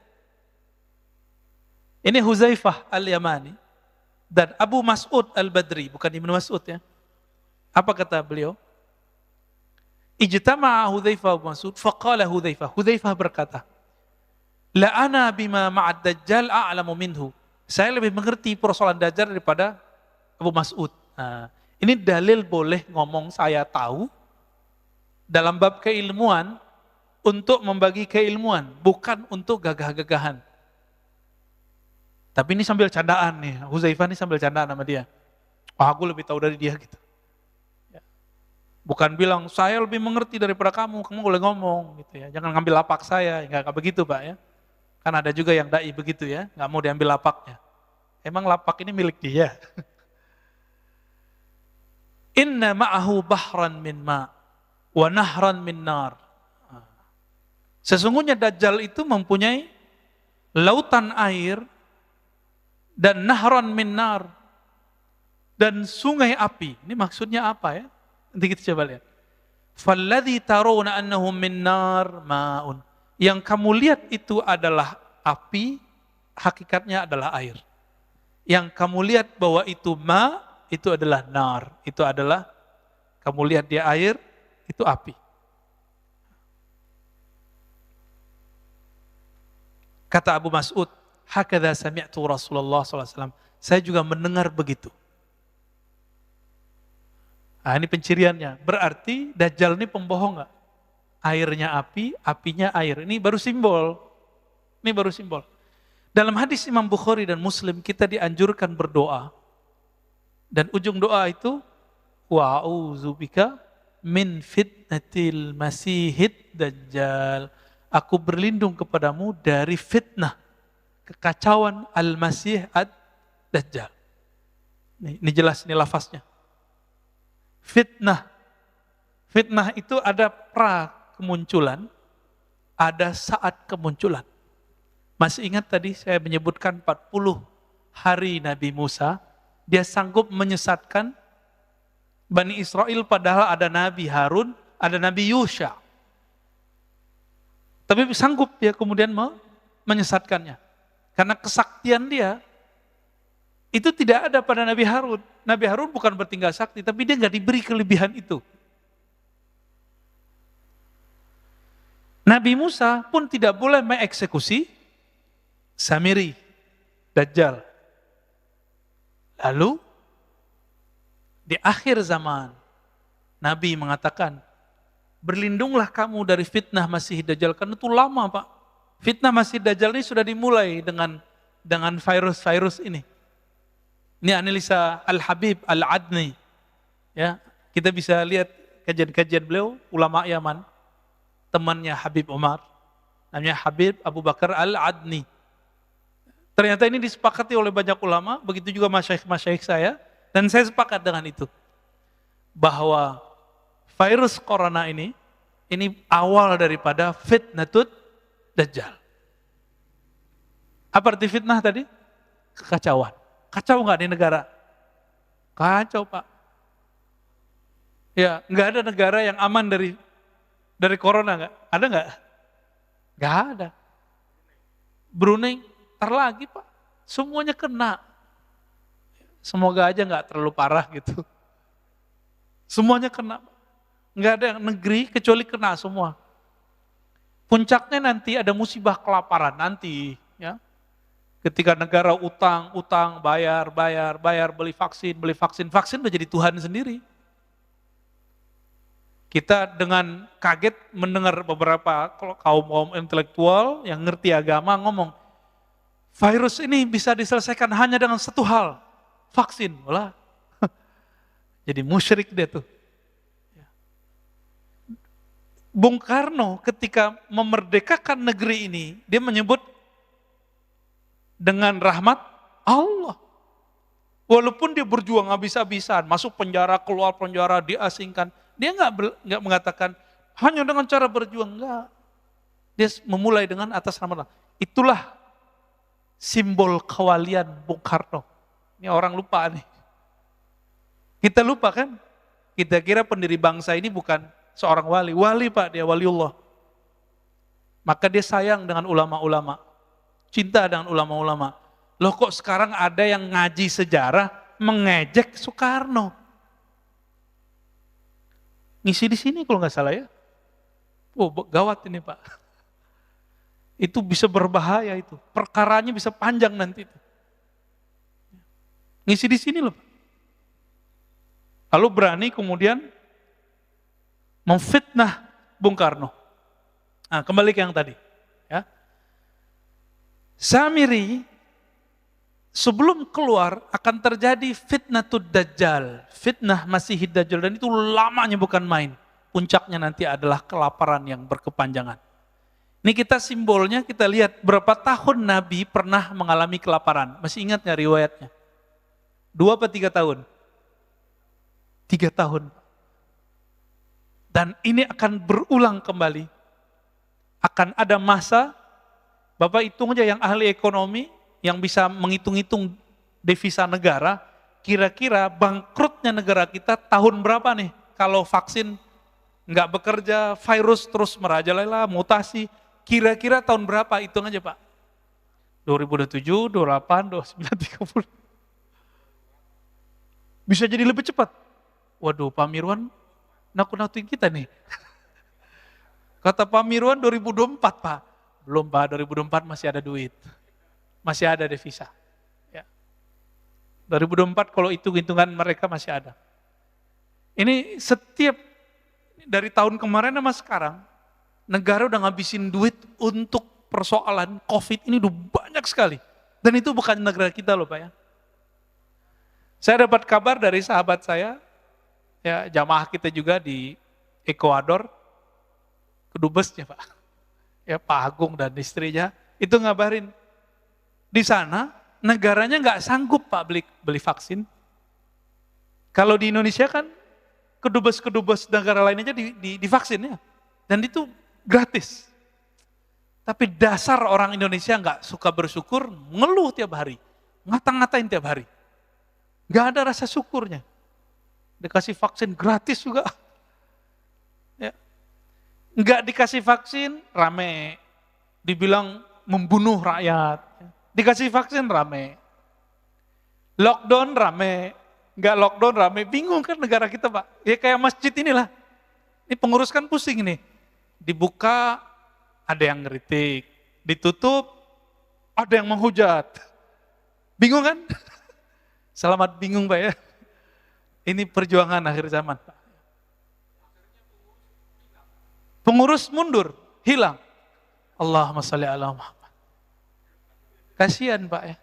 Ini Huzaifah Al-Yamani dan Abu Mas'ud Al-Badri, bukan Ibnu Mas'ud ya. Apa kata beliau? Ijtama'a Hudzaifah wa Mas'ud, faqala Hudzaifah berkata, la ana bima ma'ad Dajjal a'lamu minhu. Saya lebih mengerti persoalan Dajjal daripada Abu Mas'ud. Nah, ini dalil boleh ngomong saya tahu dalam bab keilmuan untuk membagi keilmuan, bukan untuk gagah-gagahan. Tapi ini sambil candaan nih, Huzaifah ini sambil candaan sama dia. Aku lebih tahu dari dia gitu. Bukan bilang, saya lebih mengerti daripada kamu boleh ngomong gitu ya. Jangan ngambil lapak saya, enggak begitu Pak ya. Kan ada juga yang dai begitu ya, enggak mau diambil lapaknya. Emang lapak ini milik dia. Inna ma'ahu bahran min ma' wa nahran min nar. Sesungguhnya Dajjal itu mempunyai lautan air dan nahran min nar dan sungai api. Ini maksudnya apa ya? Nanti kita coba lihat. Falladzi tarawna annahu min nar ma'un. Yang kamu lihat itu adalah api, hakikatnya adalah air. Yang kamu lihat bahwa itu ma, itu adalah nar. Itu adalah, kamu lihat dia air, itu api. Kata Abu Mas'ud, hakadha sami'tu Rasulullah SAW. Saya juga mendengar begitu. Nah, ini penciriannya. Berarti Dajjal ini pembohong nggak? Airnya api, apinya air. Ini baru simbol. Ini baru simbol. Dalam hadis Imam Bukhari dan Muslim kita dianjurkan berdoa. Dan ujung doa itu wa'udzubika min fitnatil masihid dajjal. Aku berlindung kepadamu dari fitnah kekacauan al-masih ad-dajjal. Ini jelas, ini lafaznya. Fitnah. Fitnah itu ada pra kemunculan, ada saat kemunculan. Masih ingat tadi saya menyebutkan 40 hari Nabi Musa, dia sanggup menyesatkan Bani Israel padahal ada Nabi Harun, ada Nabi Yusha. Tapi sanggup dia kemudian menyesatkannya. Karena kesaktian dia, itu tidak ada pada Nabi Harun. Nabi Harun bukan bertinggal sakti, tapi dia nggak diberi kelebihan itu. Nabi Musa pun tidak boleh mengeksekusi Samiri, Dajjal. Lalu, di akhir zaman, Nabi mengatakan, berlindunglah kamu dari fitnah Masih Dajjal. Karena itu lama Pak. Fitnah Masih Dajjal ini sudah dimulai dengan virus-virus ini. Ini analisa Al-Habib Al-Adni. Ya, kita bisa lihat kajian-kajian beliau, ulama Yaman, temannya Habib Umar, namanya Habib Abu Bakar Al-Adni. Ternyata ini disepakati oleh banyak ulama, begitu juga masyaikh-masyaikh saya, dan saya sepakat dengan itu. Bahwa virus corona ini awal daripada fitnatut Dajjal. Apa arti fitnah tadi? Kekacauan. Kacau nggak di negara? Kacau Pak. Ya, nggak ada negara yang aman dari corona nggak? Ada nggak? Nggak ada. Brunei ntar lagi Pak, semuanya kena. Semoga aja nggak terlalu parah gitu. Semuanya kena. Nggak ada yang negeri kecuali kena semua. Puncaknya nanti ada musibah kelaparan nanti, ya. Ketika negara utang, bayar, beli vaksin udah jadi Tuhan sendiri. Kita dengan kaget mendengar beberapa kaum intelektual yang ngerti agama ngomong, virus ini bisa diselesaikan hanya dengan satu hal, vaksin. Walah, jadi musyrik dia tuh. Bung Karno ketika memerdekakan negeri ini, dia menyebut dengan rahmat Allah. Walaupun dia berjuang habis-habisan, masuk penjara, keluar penjara, diasingkan, dia nggak mengatakan hanya dengan cara berjuang, enggak. Dia memulai dengan atas nama Allah. Itulah simbol kewalian Bung Karno. Ini orang lupa nih. Kita lupa kan? Kita kira pendiri bangsa ini bukan seorang wali. Wali Pak, dia waliullah. Maka dia sayang dengan ulama-ulama. Cinta dengan ulama-ulama. Loh kok sekarang ada yang ngaji sejarah mengejek Soekarno. Ngisi di sini kalau nggak salah ya. Oh gawat ini Pak. Itu bisa berbahaya itu. Perkaranya bisa panjang nanti itu. Ngisi di sini loh Pak. Lalu berani kemudian memfitnah Bung Karno. Nah, kembali ke yang tadi. Ya. Samiri sebelum keluar akan terjadi fitnatud dajjal. Fitnah Masihid Dajjal dan itu lamanya bukan main. Puncaknya nanti adalah kelaparan yang berkepanjangan. Ini kita simbolnya kita lihat berapa tahun Nabi pernah mengalami kelaparan. Masih ingat nggak riwayatnya? 2 atau 3 tahun? 3 tahun. Dan ini akan berulang kembali. Akan ada masa, Bapak hitung aja yang ahli ekonomi, yang bisa menghitung-hitung devisa negara, kira-kira bangkrutnya negara kita tahun berapa nih? Kalau vaksin nggak bekerja, virus terus merajalela, mutasi, kira-kira tahun berapa? Hitung aja Pak. 2027, 28, 29, 30. Bisa jadi lebih cepat. Waduh, Pak Mirwan nakut-nakutin kita nih. Kata Pak Mirwan 2024 Pak. Belum Pak, 2024 masih ada duit. Masih ada devisa. Ya. 2024 kalau hitung-hitungan mereka masih ada. Ini setiap dari tahun kemarin sama sekarang, negara udah ngabisin duit untuk persoalan COVID ini udah banyak sekali. Dan itu bukan negara kita loh Pak ya. Saya dapat kabar dari sahabat saya, ya jamaah kita juga di Ekuador, kedubesnya Pak. Ya Pak Agung dan istrinya, itu ngabarin. Di sana negaranya nggak sanggup Pak beli vaksin. Kalau di Indonesia kan kedubes-kedubes negara lain aja divaksin ya. Dan itu gratis. Tapi dasar orang Indonesia nggak suka bersyukur, ngeluh tiap hari. Ngata-ngatain tiap hari. Nggak ada rasa syukurnya. Dikasih vaksin gratis juga. Ya. Nggak dikasih vaksin, rame. Dibilang membunuh rakyat. Dikasih vaksin, rame. Lockdown, rame. Nggak lockdown, rame. Bingung kan negara kita Pak. Ya kayak masjid inilah. Ini pengurus kan pusing nih. Dibuka, ada yang ngeritik. Ditutup, ada yang menghujat. Bingung kan? Selamat bingung Pak ya. Ini perjuangan akhir zaman Pak. Pengurus mundur, hilang. Allahumma sholli ala Muhammad. Kasihan Pak ya.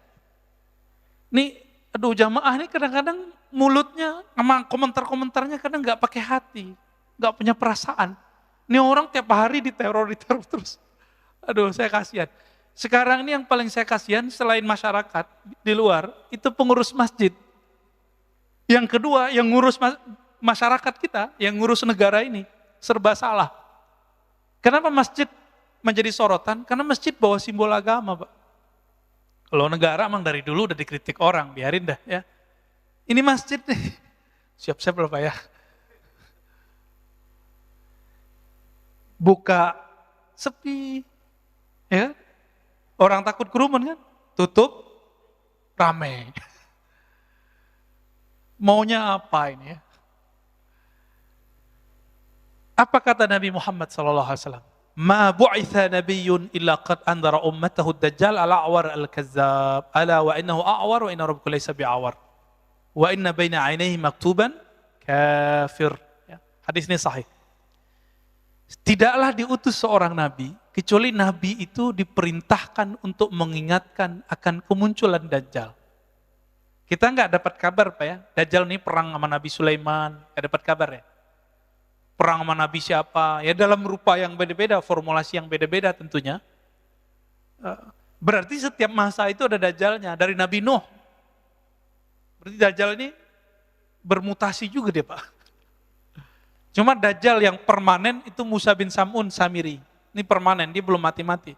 Nih, aduh jamaah ini kadang-kadang mulutnya sama komentar-komentarnya kadang nggak pakai hati, nggak punya perasaan. Ini orang tiap hari diteror terus. Aduh, saya kasihan. Sekarang ini yang paling saya kasihan selain masyarakat di luar, itu pengurus masjid. Yang kedua, yang ngurus masyarakat kita, yang ngurus negara ini, serba salah. Kenapa masjid menjadi sorotan? Karena masjid bawa simbol agama, Pak. Kalau negara emang dari dulu udah dikritik orang, biarin dah ya. Ini masjid nih, siap-siap loh Pak ya. Buka, sepi, ya. Orang takut kerumun kan, tutup, rame. Maunya apa ini ya? Apa kata Nabi Muhammad SAW? Ma bu'itha nabiyyun illa qad andara ummatahu ad-dajjal al-a'war al-kazzab. Ala wa innahu a'war wa inna rabbaka laysa bi'awar. Wa inna baina 'ainaihi maktuban kafir. Ya, hadis ini sahih. Tidaklah diutus seorang nabi kecuali nabi itu diperintahkan untuk mengingatkan akan kemunculan Dajjal. Kita nggak dapat kabar Pak ya, Dajjal ini perang sama Nabi Sulaiman, nggak dapat kabar ya. Perang sama Nabi siapa, ya dalam rupa yang beda-beda, formulasi yang beda-beda tentunya. Berarti setiap masa itu ada Dajjalnya, dari Nabi Nuh. Berarti Dajjal ini bermutasi juga dia Pak. Cuma Dajjal yang permanen itu Musa bin Sam'un Samiri. Ini permanen, dia belum mati-mati.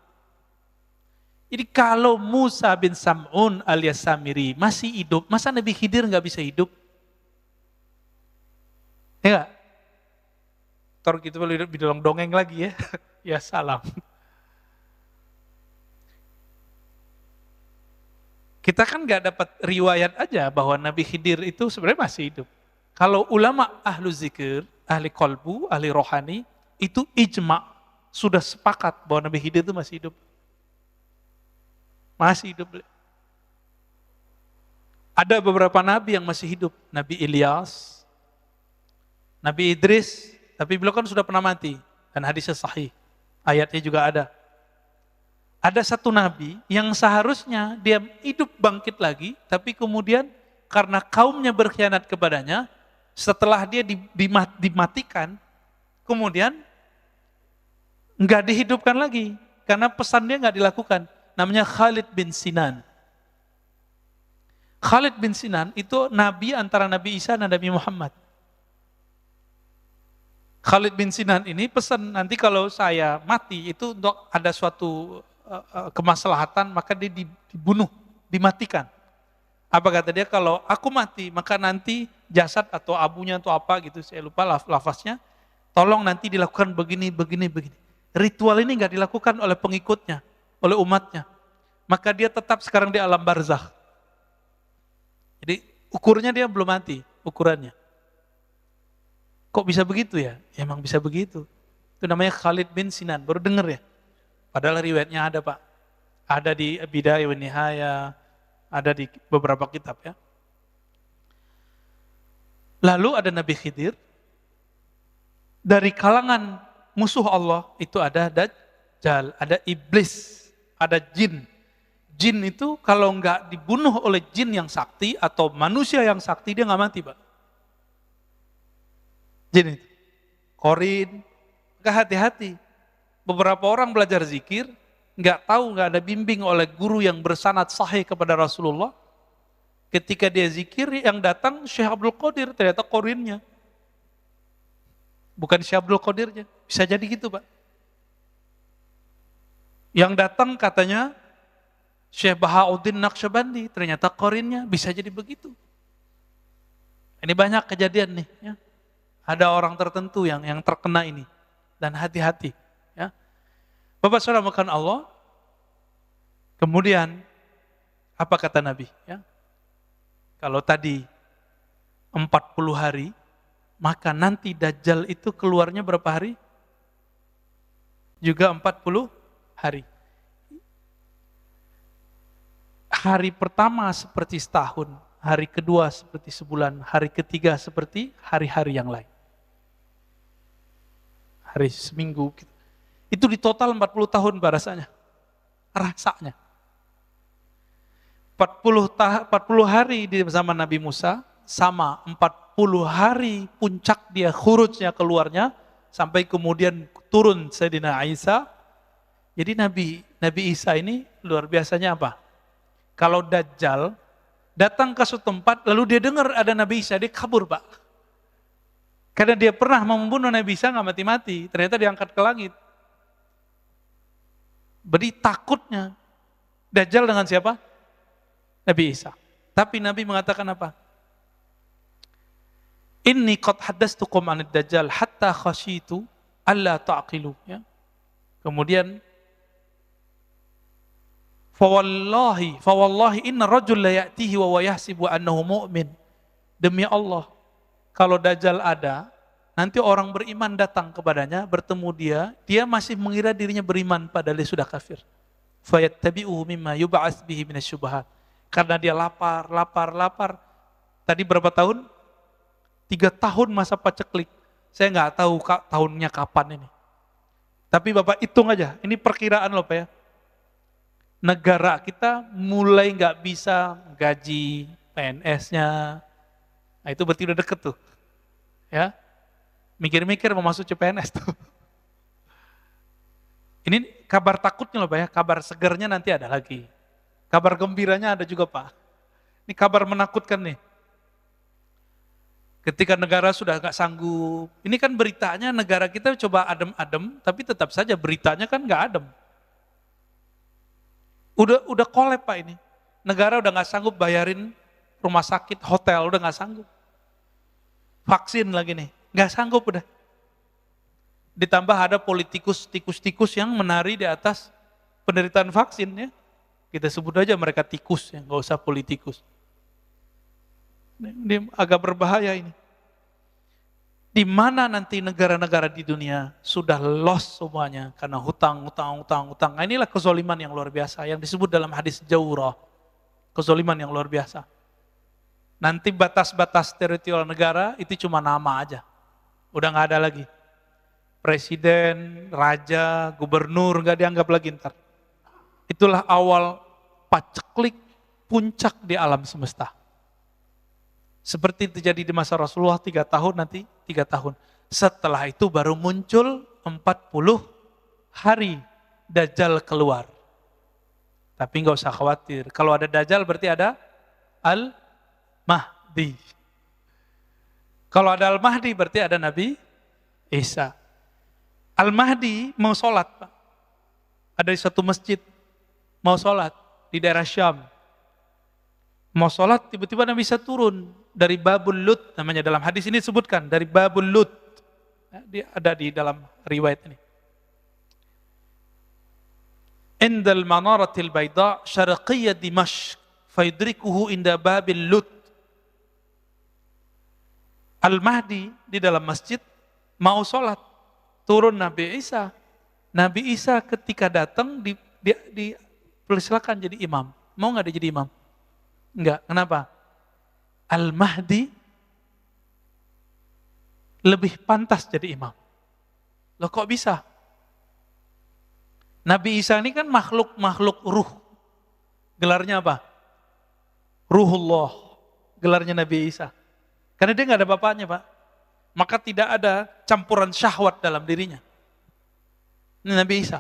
Jadi kalau Musa bin Sam'un alias Samiri masih hidup, masa Nabi Khidir nggak bisa hidup? Ya nggak? Tor gitu bidolong dongeng lagi ya. Ya salam. Kita kan nggak dapat riwayat aja bahwa Nabi Khidir itu sebenarnya masih hidup. Kalau ulama ahlu zikir, ahli kolbu, ahli rohani, itu ijma, sudah sepakat bahwa Nabi Khidir itu masih hidup. Masih hidup. Ada beberapa nabi yang masih hidup. Nabi Ilyas, Nabi Idris, tapi beliau kan sudah pernah mati. Dan hadisnya sahih. Ayatnya juga ada. Ada satu nabi yang seharusnya dia hidup bangkit lagi, tapi kemudian karena kaumnya berkhianat kepadanya, setelah dia dimatikan, kemudian nggak dihidupkan lagi. Karena pesan dia nggak dilakukan. Namanya Khalid bin Sinan. Khalid bin Sinan itu nabi antara Nabi Isa dan Nabi Muhammad. Khalid bin Sinan ini pesan nanti kalau saya mati itu untuk ada suatu kemaslahatan maka dia dibunuh, dimatikan. Apa kata dia, kalau aku mati maka nanti jasad atau abunya atau apa gitu, saya lupa lafaznya, tolong nanti dilakukan begini. Ritual ini nggak dilakukan oleh pengikutnya, oleh umatnya. Maka dia tetap sekarang di alam barzakh. Jadi ukurnya dia belum mati, ukurannya. Kok bisa begitu ya? Ya emang bisa begitu. Itu namanya Khalid bin Sinan, baru dengar ya? Padahal riwayatnya ada Pak. Ada di Bidayah wa Nihayah, ada di beberapa kitab ya. Lalu ada Nabi Khidir. Dari kalangan musuh Allah itu ada Dajjal, ada iblis, ada jin. Jin itu kalau nggak dibunuh oleh jin yang sakti atau manusia yang sakti, dia nggak mati Pak. Jin itu. Korin, nggak hati-hati. Beberapa orang belajar zikir, nggak tahu, nggak ada bimbing oleh guru yang bersanad sahih kepada Rasulullah. Ketika dia zikir, yang datang Syekh Abdul Qadir, ternyata korinnya. Bukan Syekh Abdul Qadirnya. Bisa jadi gitu Pak. Yang datang katanya Syekh Bahauddin Naqsyabandi, ternyata korinnya. Bisa jadi begitu. Ini banyak kejadian nih. Ya. Ada orang tertentu yang terkena ini. Dan hati-hati. Ya. Bapak saudara makan Allah. Kemudian, apa kata Nabi? Ya. Kalau tadi 40 hari, maka nanti Dajjal itu keluarnya berapa hari? Juga 40 hari. Hari pertama seperti setahun, hari kedua seperti sebulan, hari ketiga seperti hari-hari yang lain. Hari seminggu. Itu di total 40 tahun rasanya. Rasanya. 40 hari di zaman Nabi Musa, sama 40 hari puncak dia khurujnya keluarnya, sampai kemudian turun Sayyidina Isa. Jadi Nabi Isa ini luar biasanya apa? Kalau Dajjal datang ke suatu tempat, lalu dia dengar ada Nabi Isa, dia kabur Pak. Karena dia pernah membunuh Nabi Isa, nggak mati-mati, ternyata diangkat ke langit. Berarti takutnya Dajjal dengan siapa? Nabi Isa. Tapi Nabi mengatakan apa? Inni qad haddastukum 'anid Dajjal hatta khasyitu alla ta'qilu. Ya. Kemudian fawallahi inna rajul la ya'tihi wa yahsibu annahu mu'min. Demi Allah, kalau Dajjal ada, nanti orang beriman datang kepadanya, bertemu dia masih mengira dirinya beriman padahal dia sudah kafir. Fayattabi'uhu mimma yub'ats bihi minasyubhat. Karena dia lapar. Tadi berapa tahun? 3 tahun masa paceklik. Saya nggak tahu tahunnya kapan ini. Tapi Bapak hitung aja, ini perkiraan loh Pak ya. Negara kita mulai nggak bisa gaji PNS-nya. Nah, itu berarti udah deket tuh. Ya. Mikir-mikir mau masuk CPNS tuh. Ini kabar takutnya loh Pak ya, kabar segernya nanti ada lagi. Kabar gembiranya ada juga Pak. Ini kabar menakutkan nih. Ketika negara sudah gak sanggup, ini kan beritanya negara kita coba adem-adem, tapi tetap saja beritanya kan gak adem. Udah kolab Pak ini. Negara udah gak sanggup bayarin rumah sakit, hotel, udah gak sanggup. Vaksin lagi nih, gak sanggup udah. Ditambah ada tikus-tikus yang menari di atas penderitaan vaksin ya. Kita sebut aja mereka tikus ya, gak usah politikus. Ini agak berbahaya ini. Di mana nanti negara-negara di dunia sudah lost semuanya karena hutang. Nah, inilah kezoliman yang luar biasa yang disebut dalam hadis Jawrah. Kezoliman yang luar biasa. Nanti batas-batas teritorial negara itu cuma nama aja. Udah gak ada lagi. Presiden, raja, gubernur gak dianggap lagi ntar. Itulah awal paceklik puncak di alam semesta. Seperti terjadi di masa Rasulullah 3 tahun nanti 3 tahun. Setelah itu baru muncul 40 hari Dajjal keluar. Tapi nggak usah khawatir. Kalau ada Dajjal berarti ada Al-Mahdi. Kalau ada Al-Mahdi berarti ada Nabi Isa. Al-Mahdi mau sholat Pak. Ada di satu masjid. Mau sholat di daerah Syam. Mau sholat tiba-tiba Nabi Isa turun. Dari Babul Lut, namanya dalam hadis ini disebutkan, dari Babul Lut. Dia ada di dalam riwayat ini. Indal manaratil bayda syarqiyya Dimashq, faidrikuhu inda Babil Lut. Al-Mahdi di dalam masjid, mau sholat. Turun Nabi Isa. Nabi Isa ketika datang, dipersilakan jadi imam. Mau nggak dia jadi imam? Enggak, kenapa? Al-Mahdi lebih pantas jadi imam. Loh kok bisa? Nabi Isa ini kan makhluk ruh. Gelarnya apa? Ruhullah. Gelarnya Nabi Isa. Karena dia nggak ada bapaknya Pak. Maka tidak ada campuran syahwat dalam dirinya. Ini Nabi Isa.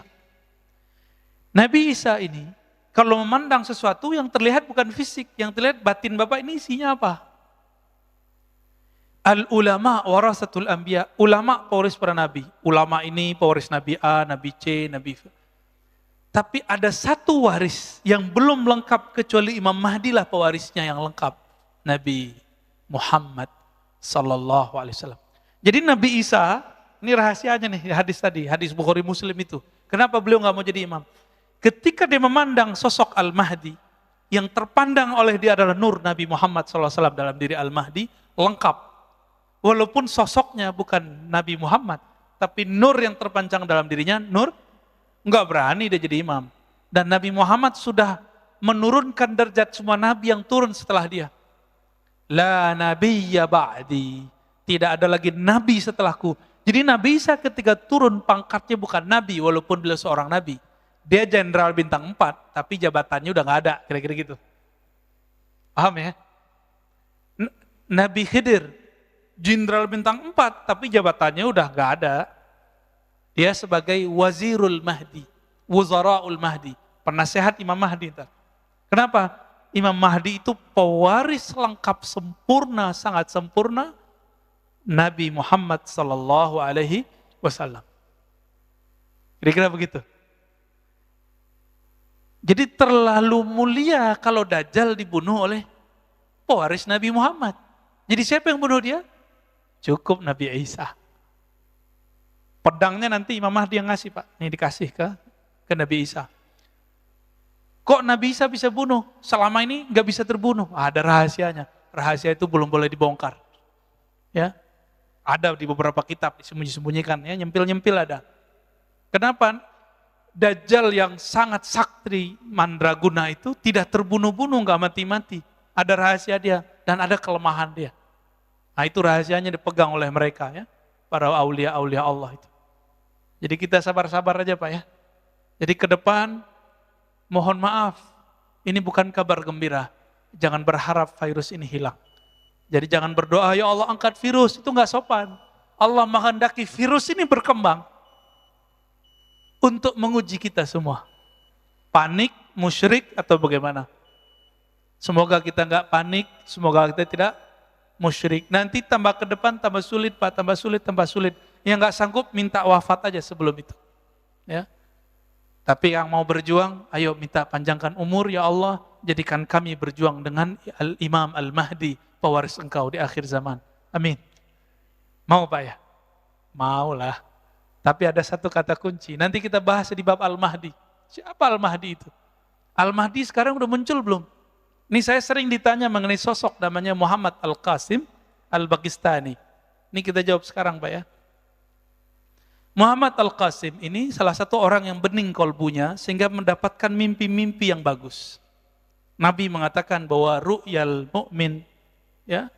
Nabi Isa ini kalau memandang sesuatu yang terlihat bukan fisik, yang terlihat batin Bapak ini isinya apa? Al-ulama warasatul anbiya, ulama pewaris para nabi. Ulama ini pewaris Nabi A, Nabi C, Nabi V. Tapi ada satu waris yang belum lengkap kecuali Imam Mahdi lah pewarisnya yang lengkap. Nabi Muhammad sallallahu alaihi wasallam. Jadi Nabi Isa, ini rahasianya nih hadis tadi, hadis Bukhari Muslim itu. Kenapa beliau nggak mau jadi imam? Ketika dia memandang sosok Al-Mahdi, yang terpandang oleh dia adalah nur Nabi Muhammad SAW dalam diri Al-Mahdi, lengkap. Walaupun sosoknya bukan Nabi Muhammad, tapi nur yang terpanjang dalam dirinya, nur, enggak berani dia jadi imam. Dan Nabi Muhammad sudah menurunkan derajat semua Nabi yang turun setelah dia. La nabiyya ba'di, tidak ada lagi Nabi setelahku. Jadi Nabi Isa ketika turun pangkatnya bukan Nabi, walaupun beliau seorang Nabi. Dia jenderal bintang 4, tapi jabatannya udah gak ada, kira-kira gitu. Paham ya? Nabi Khidir, jenderal bintang 4, tapi jabatannya udah gak ada. Dia sebagai Wazirul Mahdi, Wuzara'ul Mahdi, penasehat Imam Mahdi. Kenapa? Imam Mahdi itu pewaris lengkap sempurna, sangat sempurna, Nabi Muhammad sallallahu alaihi wasallam. Kira-kira begitu. Jadi terlalu mulia kalau Dajjal dibunuh oleh pewaris Nabi Muhammad. Jadi siapa yang bunuh dia? Cukup Nabi Isa. Pedangnya nanti Imam Mahdi yang ngasih Pak. Ini dikasih ke Nabi Isa. Kok Nabi Isa bisa bunuh? Selama ini nggak bisa terbunuh. Ada rahasianya. Rahasia itu belum boleh dibongkar. Ya, Ada di beberapa kitab disembunyi-sembunyikan ya, nyempil-nyempil ada. Kenapa? Dajjal yang sangat sakti mandraguna itu tidak terbunuh-bunuh, nggak mati-mati. Ada rahasia dia dan ada kelemahan dia. Nah itu rahasianya dipegang oleh mereka ya, para aulia-aulia Allah itu. Jadi kita sabar-sabar aja Pak ya. Jadi ke depan mohon maaf, ini bukan kabar gembira. Jangan berharap virus ini hilang. Jadi jangan berdoa, ya Allah angkat virus, itu nggak sopan. Allah menghendaki virus ini berkembang untuk menguji kita semua. Panik, musyrik atau bagaimana? Semoga kita nggak panik, semoga kita tidak musyrik. Nanti tambah ke depan tambah sulit Pak, tambah sulit, tambah sulit. Yang nggak sanggup minta wafat aja sebelum itu. Ya. Tapi yang mau berjuang, ayo minta panjangkan umur ya Allah, jadikan kami berjuang dengan Imam Al-Mahdi, pewaris engkau di akhir zaman. Amin. Mau Pak ya? Mau lah. Tapi ada satu kata kunci, nanti kita bahas di bab Al-Mahdi. Siapa Al-Mahdi itu? Al-Mahdi sekarang udah muncul belum? Ini saya sering ditanya mengenai sosok namanya Muhammad Al-Qasim Al-Bagistani. Ini kita jawab sekarang Pak ya. Muhammad Al-Qasim ini salah satu orang yang bening kolbunya sehingga mendapatkan mimpi-mimpi yang bagus. Nabi mengatakan bahwa ru'yal mu'min ya,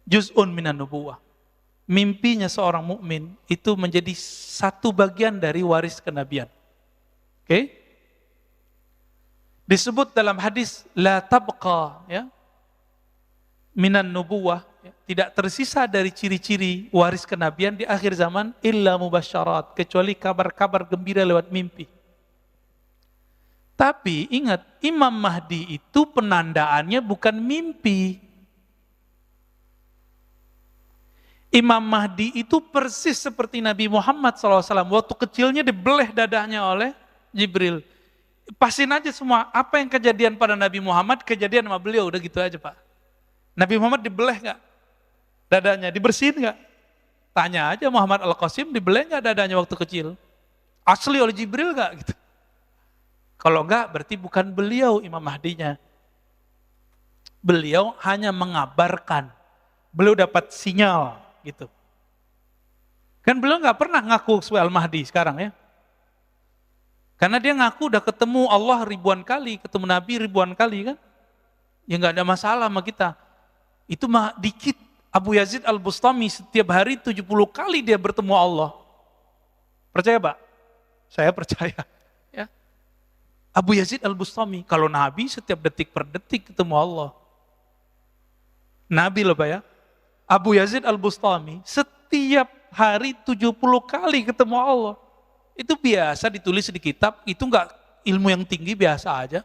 juz'un minan nubuwah. Mimpinya seorang mukmin itu menjadi satu bagian dari waris kenabian. Oke? Disebut dalam hadis la tabqa ya, minan nubuwah, ya, tidak tersisa dari ciri-ciri waris kenabian di akhir zaman illa mubasyarat, kecuali kabar-kabar gembira lewat mimpi. Tapi ingat, Imam Mahdi itu penandaannya bukan mimpi. Imam Mahdi itu persis seperti Nabi Muhammad SAW. Waktu kecilnya dibeleh dadanya oleh Jibril. Pasin aja semua, apa yang kejadian pada Nabi Muhammad, kejadian sama beliau, udah gitu aja Pak. Nabi Muhammad dibeleh gak? Dadanya, dibersihin gak? Tanya aja Muhammad Al-Qasim, dibeleh gak dadanya waktu kecil? Asli oleh Jibril gak? Gitu. Kalau enggak, berarti bukan beliau Imam Mahdinya. Beliau hanya mengabarkan. Beliau dapat sinyal, gitu. Kan beliau nggak pernah ngaku sebagai Al-Mahdi sekarang ya. Karena dia ngaku udah ketemu Allah ribuan kali, ketemu Nabi ribuan kali kan. Ya nggak ada masalah sama kita. Itu mah dikit. Abu Yazid Al-Bustami setiap hari 70 kali dia bertemu Allah. Percaya Pak? Saya percaya. Ya. Abu Yazid Al-Bustami, kalau Nabi setiap detik per detik ketemu Allah. Nabi loh Pak ya. Abu Yazid Al-Bustami setiap hari 70 kali ketemu Allah. Itu biasa ditulis di kitab, itu enggak ilmu yang tinggi, biasa aja.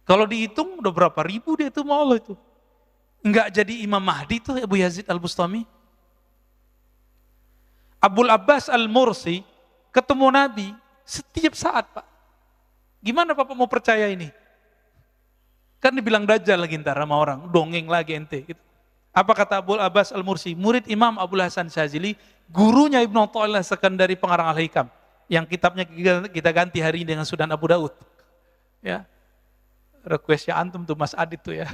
Kalau dihitung udah berapa ribu dia ketemu Allah itu. Enggak jadi Imam Mahdi itu Abu Yazid Al-Bustami. Abul Abbas Al-Mursi ketemu Nabi setiap saat Pak. Gimana Bapak mau percaya ini? Kan dibilang dajjal lagi ntar sama orang, dongeng lagi ente. Gitu. Apa kata Abul Abbas Al-Mursi? Murid Imam Abul Hasan Syazili, gurunya Ibnu Athaillah Sekandari pengarang Al-Hikam. Yang kitabnya kita ganti hari ini dengan Sunan Abu Daud. Ya, requestnya antum tuh Mas Adit tuh ya.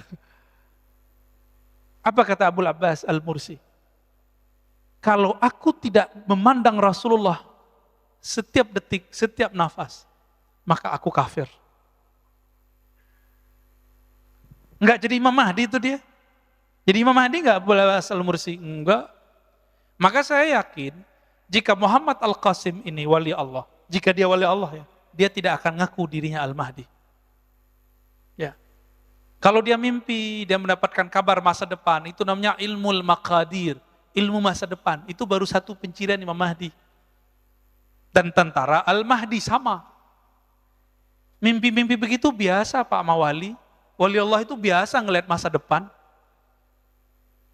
Apa kata Abul Abbas Al-Mursi? Kalau aku tidak memandang Rasulullah setiap detik, setiap nafas, maka aku kafir. Enggak jadi Imam Mahdi itu dia. Jadi Imam Mahdi enggak boleh Al-Mursi? Enggak. Maka saya yakin, jika Muhammad Al-Qasim ini wali Allah, jika dia wali Allah ya, dia tidak akan ngaku dirinya Al-Mahdi. Ya. Kalau dia mimpi, dia mendapatkan kabar masa depan, itu namanya ilmul maqadir, ilmu masa depan. Itu baru satu pencirian Imam Mahdi. Dan tentara Al-Mahdi sama. Mimpi-mimpi begitu biasa Pak sama wali. Wali Allah itu biasa ngelihat masa depan.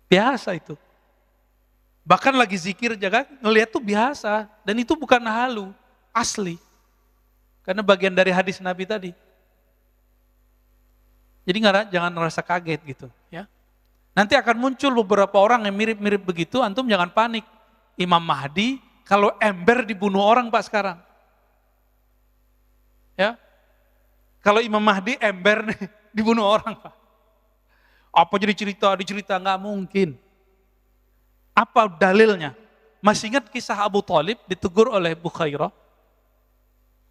Biasa itu. Bahkan lagi zikir jaga, ngelihat tuh biasa. Dan itu bukan halu, asli. Karena bagian dari hadis Nabi tadi. Jadi jangan merasa kaget gitu. Ya. Nanti akan muncul beberapa orang yang mirip-mirip begitu, antum jangan panik. Imam Mahdi, kalau ember dibunuh orang Pak sekarang. Ya. Kalau Imam Mahdi ember nih, dibunuh orang Pak. Apa jadi dicerita, nggak mungkin. Apa dalilnya? Masih ingat kisah Abu Thalib ditegur oleh Bukhairah?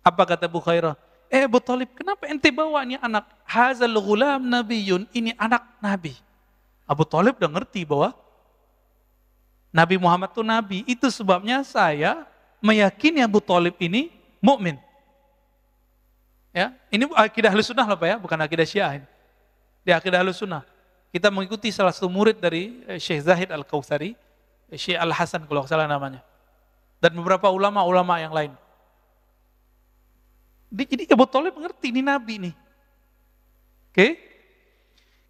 Apa kata Bukhairah? Abu Thalib, kenapa ente bawa ini anak? Hazal ghulam nabiyun, ini anak nabi. Abu Thalib udah ngerti bahwa Nabi Muhammad itu nabi. Itu sebabnya saya meyakini Abu Thalib ini mukmin. Ya, ini akidah Ahlussunnah loh Pak ya, bukan akidah Syiah ini. Di akidah Ahlussunnah. Kita mengikuti salah satu murid dari Syekh Zahid Al-Kautsari, Syekh Al-Hasan kalau salah namanya. Dan beberapa ulama-ulama yang lain. Jadi Abu Thalib mengerti ini nabi nih. Oke?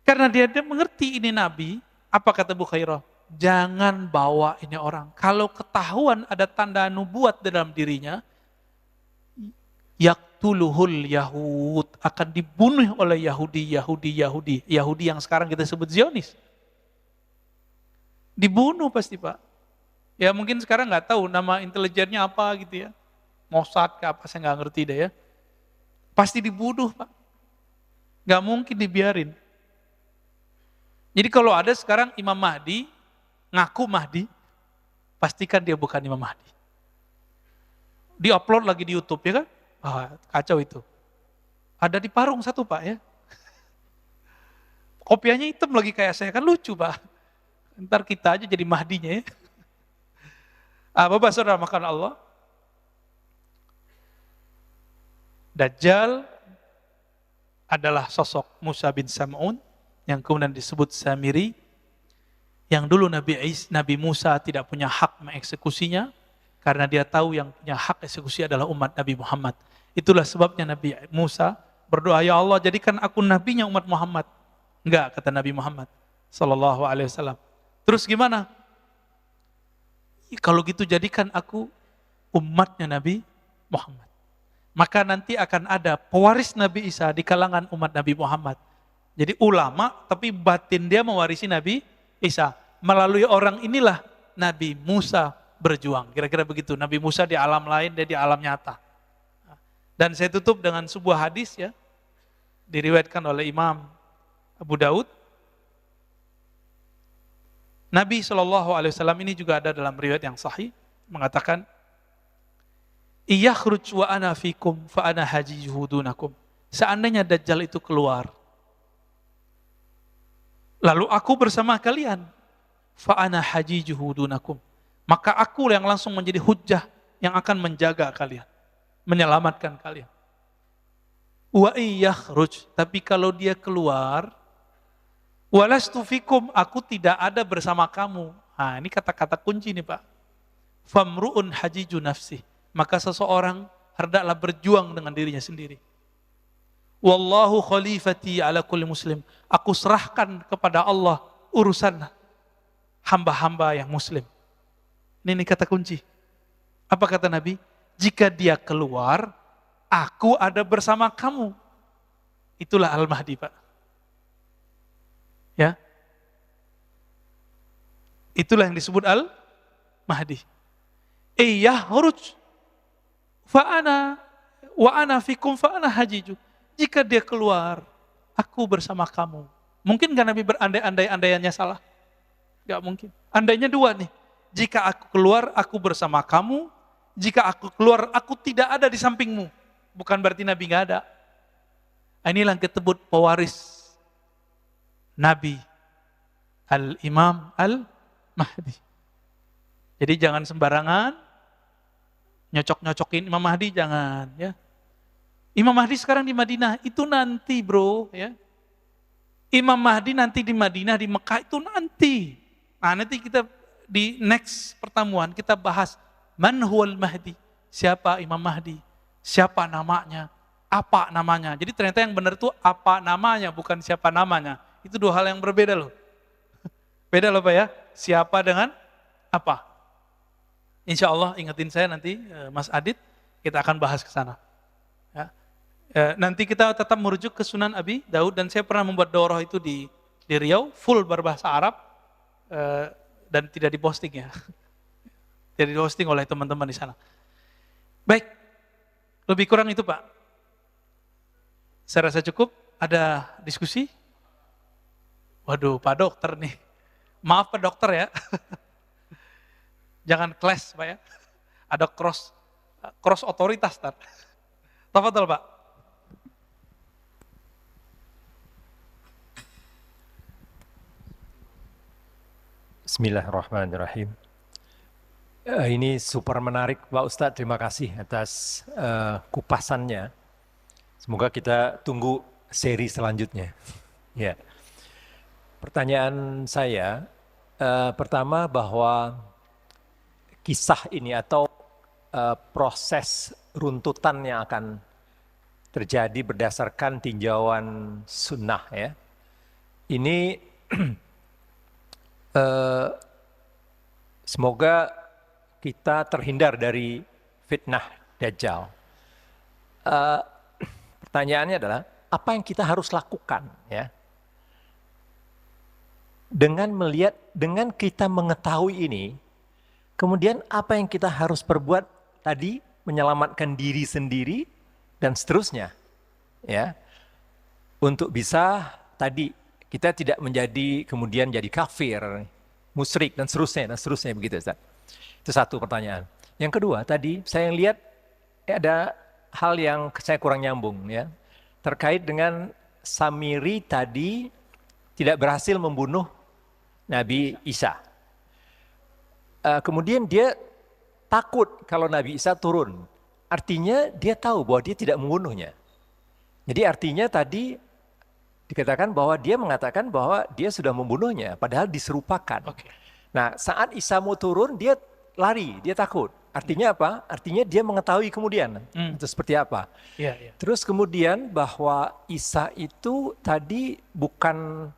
Karena dia mengerti ini nabi, apa kata Bukhairah? Jangan bawa ini orang. Kalau ketahuan ada tanda nubuat dalam dirinya, yaktuluhul Yahud, akan dibunuh oleh Yahudi yang sekarang kita sebut Zionis. Dibunuh pasti Pak. Ya mungkin sekarang nggak tahu nama intelijennya apa gitu ya. Mossad ke apa saya nggak ngerti deh ya. Pasti dibunuh Pak. Nggak mungkin dibiarin. Jadi kalau ada sekarang Imam Mahdi ngaku Mahdi, pastikan dia bukan Imam Mahdi. Di-upload lagi di YouTube ya kan? Kacau itu. Ada di Parung satu Pak ya. Kopiahnya hitam lagi kayak saya, kan lucu Pak. Ntar kita aja jadi Mahdinya ya. Bapak saudara makan Allah. Dajjal adalah sosok Musa bin Sam'un yang kemudian disebut Samiri, yang dulu Nabi Musa tidak punya hak mengeksekusinya karena dia tahu yang punya hak eksekusi adalah umat Nabi Muhammad. Itulah sebabnya Nabi Musa berdoa, ya Allah jadikan aku nabinya umat Muhammad. Enggak, kata Nabi Muhammad sallallahu alaihi wasallam. Terus gimana? Kalau gitu jadikan aku umatnya Nabi Muhammad. Maka nanti akan ada pewaris Nabi Isa di kalangan umat Nabi Muhammad. Jadi ulama tapi batin dia mewarisi Nabi Isa. Melalui orang inilah Nabi Musa berjuang. Kira-kira begitu. Nabi Musa di alam lain, dia di alam nyata. Dan saya tutup dengan sebuah hadis ya. Diriwayatkan oleh Imam Abu Daud. Nabi SAW ini juga ada dalam riwayat yang sahih. Mengatakan, Iyakhruj wa ana fikum fa ana hajijuhu dunakum. Seandainya Dajjal itu keluar, lalu aku bersama kalian, fa ana hajijuhu dunakum. Maka aku yang langsung menjadi hujjah yang akan menjaga kalian, menyelamatkan kalian. Wa iyakhruj, tapi kalau dia keluar, walastu fikum, aku tidak ada bersama kamu. Nah, ini kata-kata kunci nih Pak. Famru'un hajiju nafsih. Maka seseorang hendaklah berjuang dengan dirinya sendiri. Wallahu khalifati ala kulli muslim. Aku serahkan kepada Allah urusan hamba-hamba yang muslim. Ini kata kunci. Apa kata Nabi? Jika dia keluar, aku ada bersama kamu. Itulah Al-Mahdi Pak. Ya. Itulah yang disebut Al-Mahdi. Yahruj fa'ana wa ana fikum fa'ana hajiju. Jika dia keluar, aku bersama kamu. Mungkin gak Nabi berandai-andaiannya salah? Gak mungkin. Andainya dua nih. Jika aku keluar, aku bersama kamu. Jika aku keluar, aku tidak ada di sampingmu. Bukan berarti Nabi gak ada. Inilah yang disebut pewaris Nabi Al-Imam Al-Mahdi. Jadi jangan sembarangan nyocok-nyocokin Imam Mahdi, jangan ya. Imam Mahdi sekarang di Madinah, itu nanti bro ya. Imam Mahdi nanti di Madinah, di Mekah itu nanti. Nah nanti kita di next pertemuan kita bahas man huwal Mahdi, siapa Imam Mahdi, siapa namanya, apa namanya. Jadi ternyata yang benar itu apa namanya, bukan siapa namanya. Itu dua hal yang berbeda loh. Beda loh Pak ya, siapa dengan apa. Insya Allah ingetin saya nanti Mas Adit, kita akan bahas ke sana. Ya. Nanti kita tetap merujuk ke Sunan Abi Daud, dan saya pernah membuat daurah itu di Riau, full berbahasa Arab, dan tidak diposting ya. Tidak diposting oleh teman-teman di sana. Baik, lebih kurang itu Pak. Saya rasa cukup. Ada diskusi? Waduh Pak Dokter nih. Maaf Pak Dokter ya. Jangan clash Pak ya. Ada cross otoritas tar. Tafadhol Pak. Bismillahirrahmanirrahim. Ini super menarik Pak Ustadz, terima kasih atas kupasannya. Semoga kita tunggu seri selanjutnya. Ya. Pertanyaan saya, pertama bahwa kisah ini atau proses runtutan yang akan terjadi berdasarkan tinjauan sunnah ya. Ini semoga kita terhindar dari fitnah Dajjal. Pertanyaannya adalah, apa yang kita harus lakukan ya? Dengan kita mengetahui ini, kemudian apa yang kita harus perbuat tadi, menyelamatkan diri sendiri dan seterusnya, ya, untuk bisa tadi kita tidak menjadi kemudian jadi kafir, musyrik dan seterusnya begitu Ustaz. Itu satu pertanyaan. Yang kedua tadi saya lihat ada hal yang saya kurang nyambung ya, terkait dengan Samiri tadi tidak berhasil membunuh Nabi Isa. Kemudian dia takut kalau Nabi Isa turun. Artinya dia tahu bahwa dia tidak membunuhnya. Jadi artinya tadi dikatakan bahwa dia mengatakan bahwa dia sudah membunuhnya, padahal diserupakan. Okay. Nah, saat Isa mau turun, dia lari, dia takut. Artinya apa? Artinya dia mengetahui kemudian itu seperti apa. Terus kemudian bahwa Isa itu tadi bukan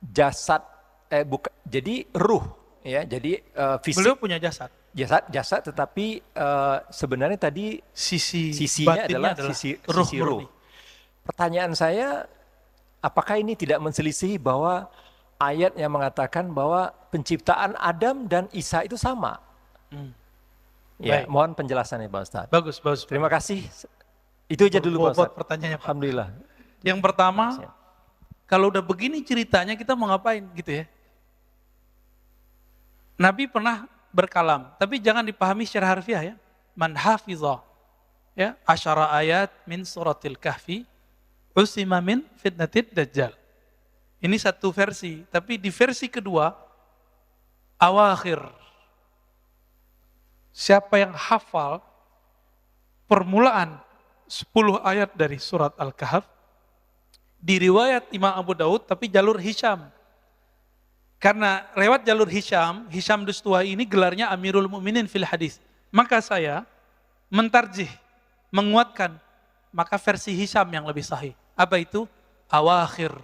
jasad, jadi ruh, ya, jadi fisik. Beliau punya jasad. Jasad, tetapi sebenarnya tadi sisinya adalah sisi ruh. Pertanyaan saya, apakah ini tidak menselisih bahwa ayat yang mengatakan bahwa penciptaan Adam dan Isa itu sama? Ya, mohon penjelasannya Pak Ustadz. Bagus. Terima kasih. Itu aja dulu Pak Ustadz. Pertanyaannya Pak. Alhamdulillah. Yang pertama, kalau udah begini ceritanya kita mau ngapain gitu ya. Nabi pernah berkalam, tapi jangan dipahami secara harfiah ya. Man hafizah ya, asyara ayat min suratil kahfi usima min fitnatid dajjal. Ini satu versi, tapi di versi kedua awakhir. Siapa yang hafal permulaan 10 ayat dari surat Al-Kahf, di riwayat Imam Abu Daud tapi jalur Hisham. Karena lewat jalur Hisham Dustuwai ini gelarnya Amirul Mukminin fil hadis. Maka saya mentarjih, menguatkan, maka versi Hisham yang lebih sahih. Apa itu? Awakhir.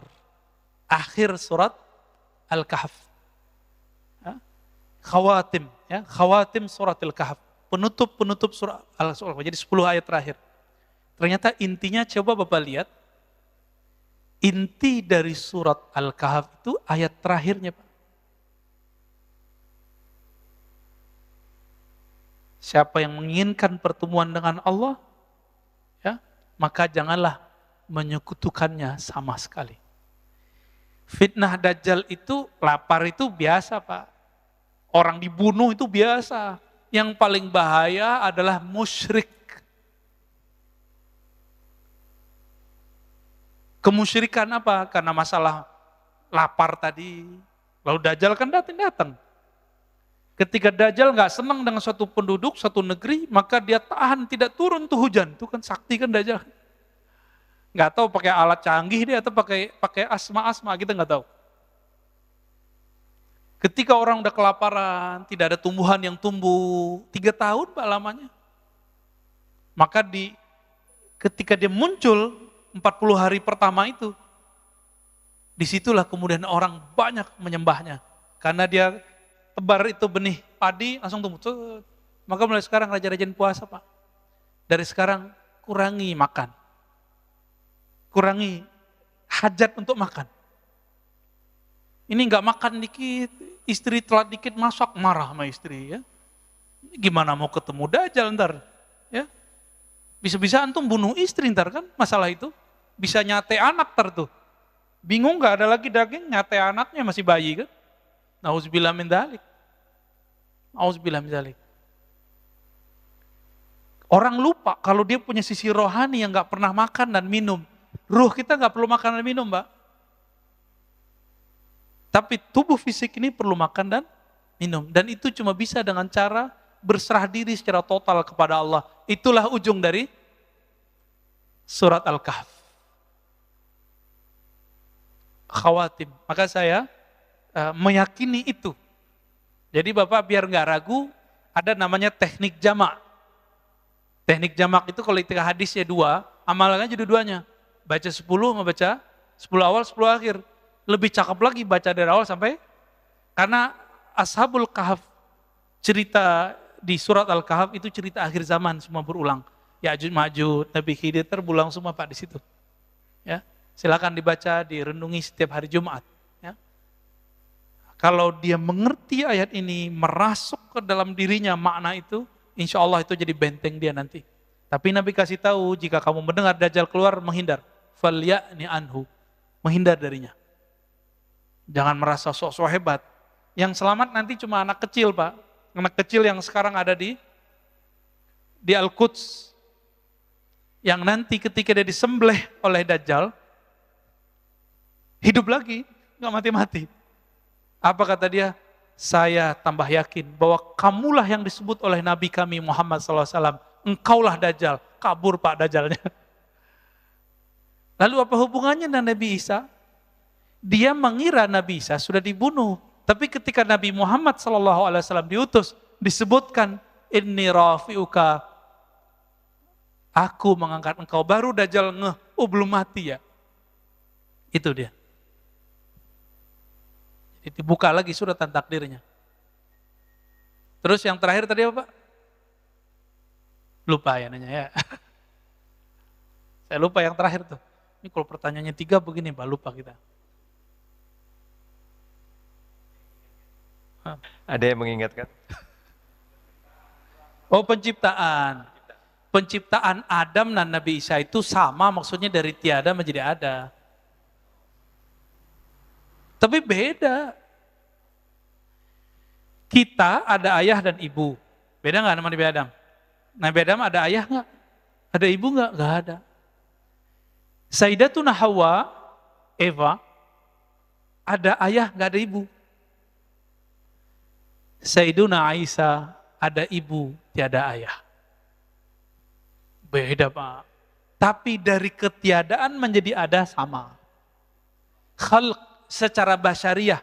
Akhir surat Al-Kahf. Khawatim, ya, khawatim surat Al-Kahf. Penutup surat Al-Kahf. Jadi 10 ayat terakhir. Ternyata intinya coba Bapak lihat. Inti dari surat Al-Kahf itu ayat terakhirnya, Pak. Siapa yang menginginkan pertemuan dengan Allah, ya, maka janganlah menyekutukannya sama sekali. Fitnah Dajjal itu, lapar itu biasa Pak. Orang dibunuh itu biasa. Yang paling bahaya adalah musyrik. Kemusyrikan apa? Karena masalah lapar tadi. Lalu Dajjal kan datang. Ketika Dajjal nggak senang dengan suatu penduduk, suatu negeri, maka dia tahan tidak turun tuh hujan. Itu kan sakti kan Dajjal. Nggak tahu pakai alat canggih dia atau pakai asma kita nggak tahu. Ketika orang udah kelaparan, tidak ada tumbuhan yang tumbuh 3 tahun Pak lamanya. Maka ketika dia muncul 40 hari pertama itu, disitulah kemudian orang banyak menyembahnya. Karena dia tebar itu benih padi langsung tumbuh. Maka mulai sekarang rajin puasa Pak. Dari sekarang kurangi makan. Kurangi hajat untuk makan. Ini nggak makan dikit, istri telat dikit masak, marah sama istri ya. Gimana mau ketemu Dajjal ntar? Ya. Bisa-bisa antum bunuh istri ntar kan masalah itu. Bisa nyate anak ntar tuh. Bingung nggak ada lagi daging, nyate anaknya masih bayi kan. Nauzubillah min dzalik. Auzubillah min dzalik. Orang lupa kalau dia punya sisi rohani yang nggak pernah makan dan minum. Ruh kita nggak perlu makan dan minum, Mbak. Tapi tubuh fisik ini perlu makan dan minum. Dan itu cuma bisa dengan cara berserah diri secara total kepada Allah. Itulah ujung dari surat Al-Kahf. Khawatim. Maka saya meyakini itu. Jadi Bapak biar nggak ragu, ada namanya teknik jamak. Teknik jamak itu kalau ketika hadisnya 2, amalannya jadi 2-nya. Baca 10 sama baca 10 awal, 10 akhir. Lebih cakep lagi baca dari awal sampai, karena Ashabul Kahf, cerita di surat Al-Kahf itu cerita akhir zaman, semua berulang. Ya'juj Ma'juj, Nabi Khidir berulang semua Pak di situ. Ya, silakan dibaca, direnungi setiap hari Jumat. Ya. Kalau dia mengerti ayat ini, merasuk ke dalam dirinya makna itu, insya Allah itu jadi benteng dia nanti. Tapi Nabi kasih tahu, jika kamu mendengar Dajjal keluar, menghindar. Falya'ni anhu, menghindar darinya. Jangan merasa sok-sok hebat. Yang selamat nanti cuma anak kecil, Pak. Anak kecil yang sekarang ada di Al-Quds. Yang nanti ketika dia disembelih oleh Dajjal, hidup lagi, nggak mati-mati. Apa kata dia? Saya tambah yakin bahwa kamulah yang disebut oleh Nabi kami Muhammad SAW. Engkaulah Dajjal. Kabur Pak Dajjalnya. Lalu apa hubungannya dengan Nabi Isa? Dia mengira Nabi Isa sudah dibunuh. Tapi ketika Nabi Muhammad SAW diutus, disebutkan, Inni rafi'uka, aku mengangkat engkau. Baru Dajjal ngeh, oh belum mati ya. Itu dia. Dibuka lagi suratan takdirnya. Terus yang terakhir tadi apa Pak? Lupa ya nanya ya. Saya lupa yang terakhir tuh. Ini kalau pertanyaannya 3 begini Pak, lupa kita. Ada yang mengingatkan? Oh penciptaan. Penciptaan Adam dan Nabi Isa itu sama, maksudnya dari tiada menjadi ada. Tapi beda. Kita ada ayah dan ibu. Beda nggak sama Nabi Adam? Nabi Adam ada ayah nggak? Ada ibu nggak? Nggak ada. Sayyidatuna Hawa, Eva, ada ayah nggak ada ibu. Sayyiduna Aisyah, ada ibu, tiada ayah. Beda Pak. Tapi dari ketiadaan menjadi ada sama. Khalq secara basyariah.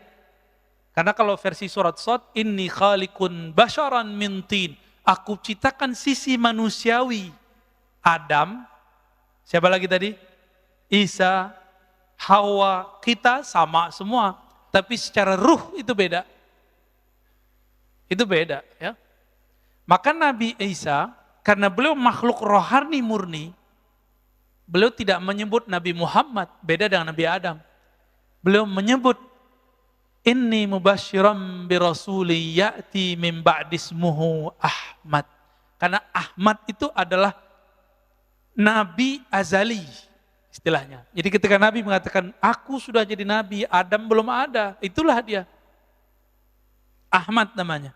Karena kalau versi surat Shad, inni khaliqun basyaran min tin. Aku ciptakan sisi manusiawi. Adam, siapa lagi tadi? Isa, Hawa, kita sama semua. Tapi secara ruh itu beda. Itu beda ya. Maka Nabi Isa, karena beliau makhluk rohani murni, beliau tidak menyebut Nabi Muhammad, beda dengan Nabi Adam. Beliau menyebut inni mubasyiran bi rasuli ya'ti min ba'dismuhu Ahmad. Karena Ahmad itu adalah nabi azali istilahnya. Jadi ketika Nabi mengatakan aku sudah jadi nabi, Adam belum ada, itulah dia. Ahmad namanya.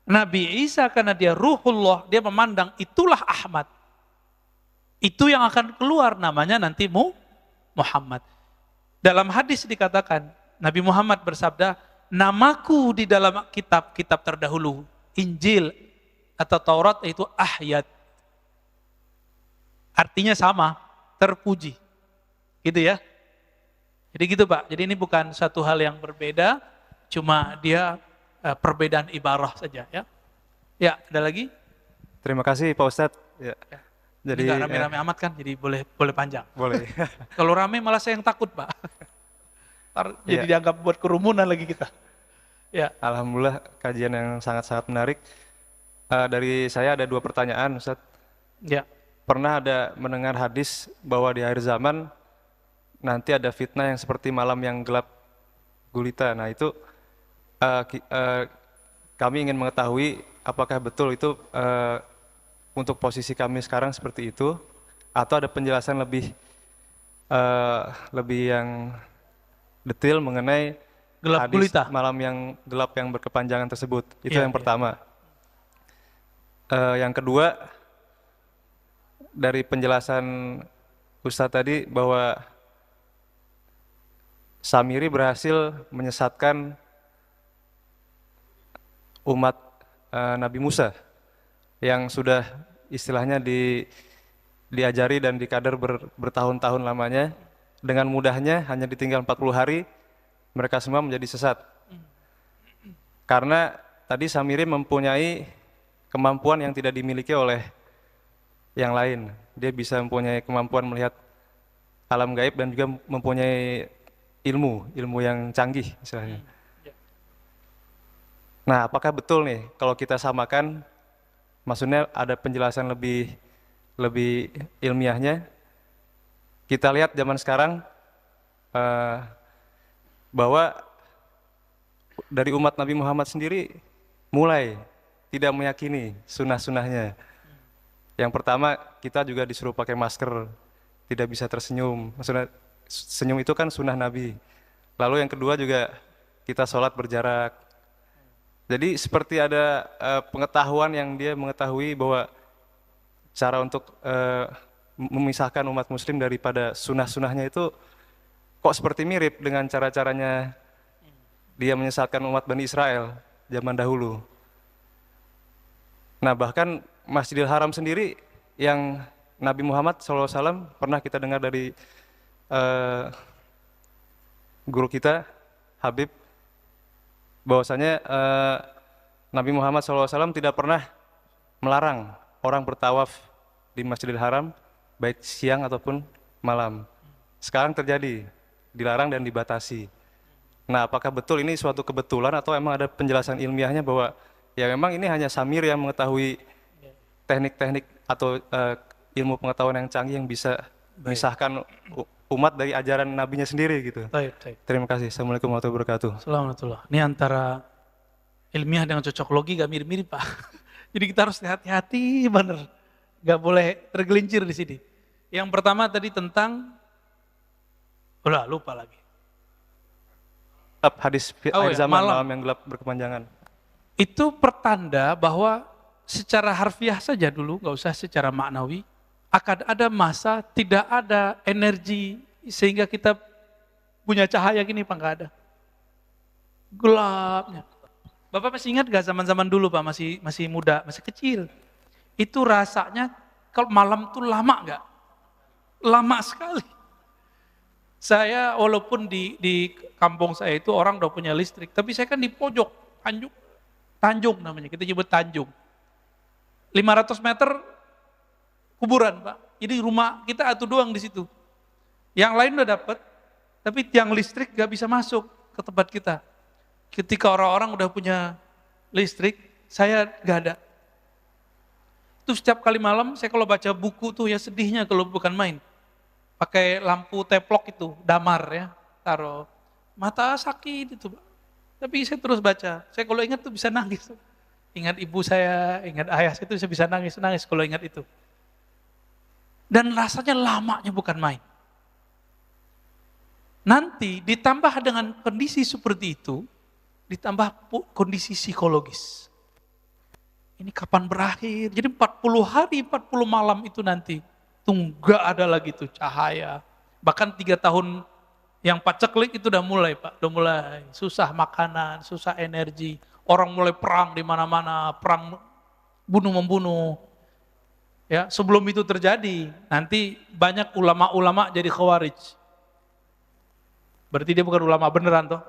Nabi Isa karena dia ruhullah, dia memandang itulah Ahmad. Itu yang akan keluar namanya nanti Muhammad. Dalam hadis dikatakan, Nabi Muhammad bersabda, namaku di dalam kitab-kitab terdahulu, Injil atau Taurat itu Ahyad. Artinya sama, terpuji. Gitu ya. Jadi gitu Pak, jadi ini bukan satu hal yang berbeda, cuma dia perbedaan ibarah saja ya. Ya, ada lagi? Terima kasih Pak Ustadz. Ya. Jadi nggak rame-rame amat kan, jadi boleh panjang. Boleh. Kalau rame malah saya yang takut Pak. Ntar jadi dianggap buat kerumunan lagi kita. Ya. Alhamdulillah kajian yang sangat-sangat menarik. Dari saya ada 2 pertanyaan Ustadz. Ya. Pernah ada mendengar hadis bahwa di akhir zaman nanti ada fitnah yang seperti malam yang gelap gulita. Nah itu kami ingin mengetahui apakah betul itu untuk posisi kami sekarang seperti itu, atau ada penjelasan lebih yang detail mengenai Gelap hadis gulita. malam yang gelap yang berkepanjangan tersebut. Itu Iya, yang iya. pertama. Yang kedua, dari penjelasan Ustadz tadi bahwa Samiri berhasil menyesatkan umat Nabi Musa yang sudah istilahnya diajari dan dikader bertahun-tahun lamanya. Dengan mudahnya hanya ditinggal 40 hari mereka semua menjadi sesat. Karena tadi Samiri mempunyai kemampuan yang tidak dimiliki oleh yang lain. Dia bisa mempunyai kemampuan melihat alam gaib dan juga mempunyai ilmu yang canggih istilahnya. Nah, apakah betul nih kalau kita samakan, maksudnya ada penjelasan lebih ilmiahnya? Kita lihat zaman sekarang bahwa dari umat Nabi Muhammad sendiri mulai tidak meyakini sunnah-sunnahnya. Yang pertama, kita juga disuruh pakai masker, tidak bisa tersenyum. Maksudnya senyum itu kan sunnah Nabi. Lalu yang kedua juga kita sholat berjarak. Jadi seperti ada pengetahuan yang dia mengetahui bahwa cara untuk memisahkan umat muslim daripada sunnah-sunnahnya itu kok seperti mirip dengan cara-caranya dia menyesatkan umat Bani Israel zaman dahulu. Nah, bahkan Masjidil Haram sendiri yang Nabi Muhammad SAW pernah kita dengar dari guru kita, Habib, bahwasanya Nabi Muhammad SAW tidak pernah melarang orang bertawaf di Masjidil Haram, baik siang ataupun malam. Sekarang terjadi, dilarang dan dibatasi. Nah, apakah betul ini suatu kebetulan atau emang ada penjelasan ilmiahnya bahwa ya memang ini hanya Samir yang mengetahui teknik-teknik atau ilmu pengetahuan yang canggih yang bisa memisahkan umat dari ajaran nabinya sendiri gitu. Baik, baik. Terima kasih. Assalamualaikum warahmatullahi wabarakatuh. Assalamualaikum. Ini antara ilmiah dengan cocok logi gak mirip-mirip, Pak. Jadi kita harus hati-hati bener. Gak boleh tergelincir di sini. Yang pertama tadi tentang, lupa lagi. Hadis Oh akhir ya, zaman, malam. malam yang gelap berkepanjangan. Itu pertanda bahwa secara harfiah saja dulu, gak usah secara maknawi, akan ada masa tidak ada energi sehingga kita punya cahaya gini Pak, gak ada. Gelapnya. Bapak masih ingat gak zaman-zaman dulu Pak, masih muda, masih kecil. Itu rasanya kalau malam tuh lama gak? Lama sekali. Saya walaupun di kampung saya itu orang udah punya listrik, tapi saya kan di pojok, Tanjung namanya, kita nyebut Tanjung. 500 meter kuburan Pak. Jadi rumah kita satu doang di situ. Yang lain udah dapat, tapi tiang listrik gak bisa masuk ke tempat kita. Ketika orang-orang udah punya listrik, saya gak ada. Itu setiap kali malam saya kalau baca buku tuh ya sedihnya kalau bukan main. Pakai lampu teplok itu, damar ya, taruh. Mata sakit itu Pak. Tapi saya terus baca. Saya kalau ingat tuh bisa nangis. Ingat ibu saya, ingat ayah saya itu saya bisa nangis kalau ingat itu. Dan rasanya lamanya bukan main. Nanti ditambah dengan kondisi seperti itu, ditambah kondisi psikologis. Ini kapan berakhir? Jadi 40 hari, 40 malam itu nanti. Nggak ada lagi tuh cahaya. Bahkan 3 tahun yang paceklik itu udah mulai Pak. Udah mulai susah makanan, susah energi. Orang mulai perang di mana-mana, perang bunuh-membunuh. Ya, sebelum itu terjadi, nanti banyak ulama-ulama jadi khawarij. Berarti dia bukan ulama beneran toh.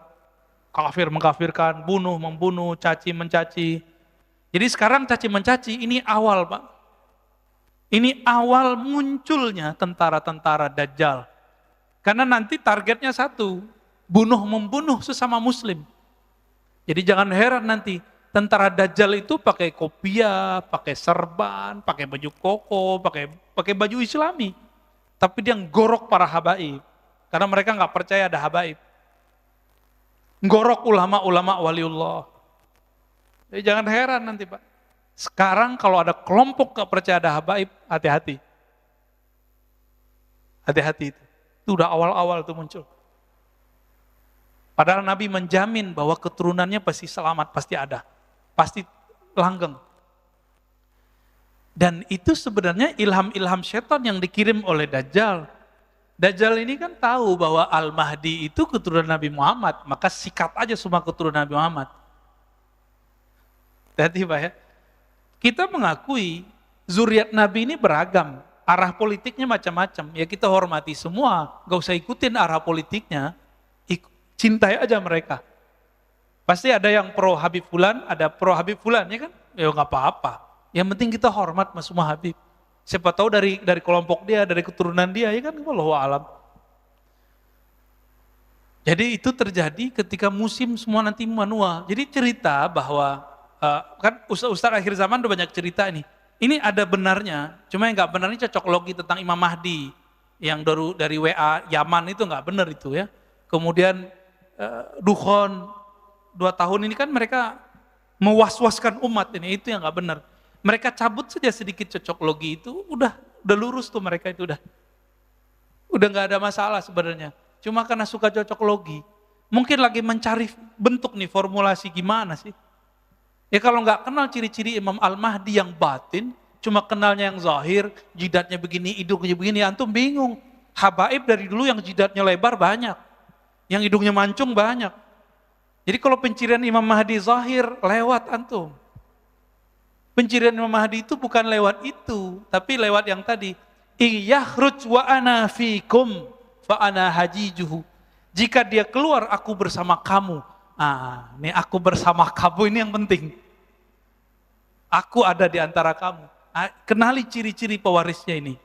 Kafir mengkafirkan, bunuh membunuh, caci mencaci. Jadi sekarang caci mencaci ini awal Pak. Ini awal munculnya tentara-tentara Dajjal. Karena nanti targetnya satu, bunuh membunuh sesama muslim. Jadi jangan heran nanti tentara Dajjal itu pakai kopiah, pakai serban, pakai baju koko, pakai baju Islami. Tapi dia ngorok para habaib. Karena mereka nggak percaya ada habaib. Ngorok ulama-ulama waliullah. Jadi jangan heran nanti Pak. Sekarang kalau ada kelompok nggak percaya ada habaib, hati-hati. Hati-hati itu. Itu udah awal-awal tuh muncul. Padahal Nabi menjamin bahwa keturunannya pasti selamat, pasti ada, pasti langgeng. Dan itu sebenarnya ilham-ilham setan yang dikirim oleh Dajjal. Dajjal ini kan tahu bahwa Al-Mahdi itu keturunan Nabi Muhammad, maka sikat aja semua keturunan Nabi Muhammad. Hati-hati Pak ya. Kita mengakui zuriat Nabi ini beragam, arah politiknya macam-macam. Ya kita hormati semua, gak usah ikutin arah politiknya, cintai aja mereka. Pasti ada yang pro Habib Fulan, ada pro Habib Fulan, ya kan? Ya nggak apa-apa. Yang penting kita hormat mas semua Habib. Siapa tahu dari kelompok dia, dari keturunan dia, ya kan? Wallahu a'lam. Jadi itu terjadi ketika musim semua nanti manual. Jadi cerita bahwa kan Ustaz akhir zaman udah banyak cerita ini. Ini ada benarnya, cuma yang nggak benar ini cocok logi tentang Imam Mahdi yang dari WA Yaman itu nggak benar itu ya. Kemudian Dukhon 2 tahun ini kan mereka mewaswaskan umat ini, itu yang nggak benar. Mereka cabut saja sedikit cocok logi itu, udah lurus tuh mereka itu udah nggak ada masalah sebenarnya. Cuma karena suka cocok logi, mungkin lagi mencari bentuk nih formulasi gimana sih? Ya kalau nggak kenal ciri-ciri Imam Al-Mahdi yang batin, cuma kenalnya yang zahir, jidatnya begini, hidungnya begini, antum bingung. Habaib dari dulu yang jidatnya lebar banyak, yang hidungnya mancung banyak. Jadi kalau pencirian Imam Mahdi zahir, lewat antum. Pencirian Imam Mahdi itu bukan lewat itu, tapi lewat yang tadi. Iyakhruj wa ana fikum fa ana hajijuhu. Jika dia keluar, aku bersama kamu. Ini aku bersama kamu ini yang penting. Aku ada di antara kamu. Kenali ciri-ciri pewarisnya ini.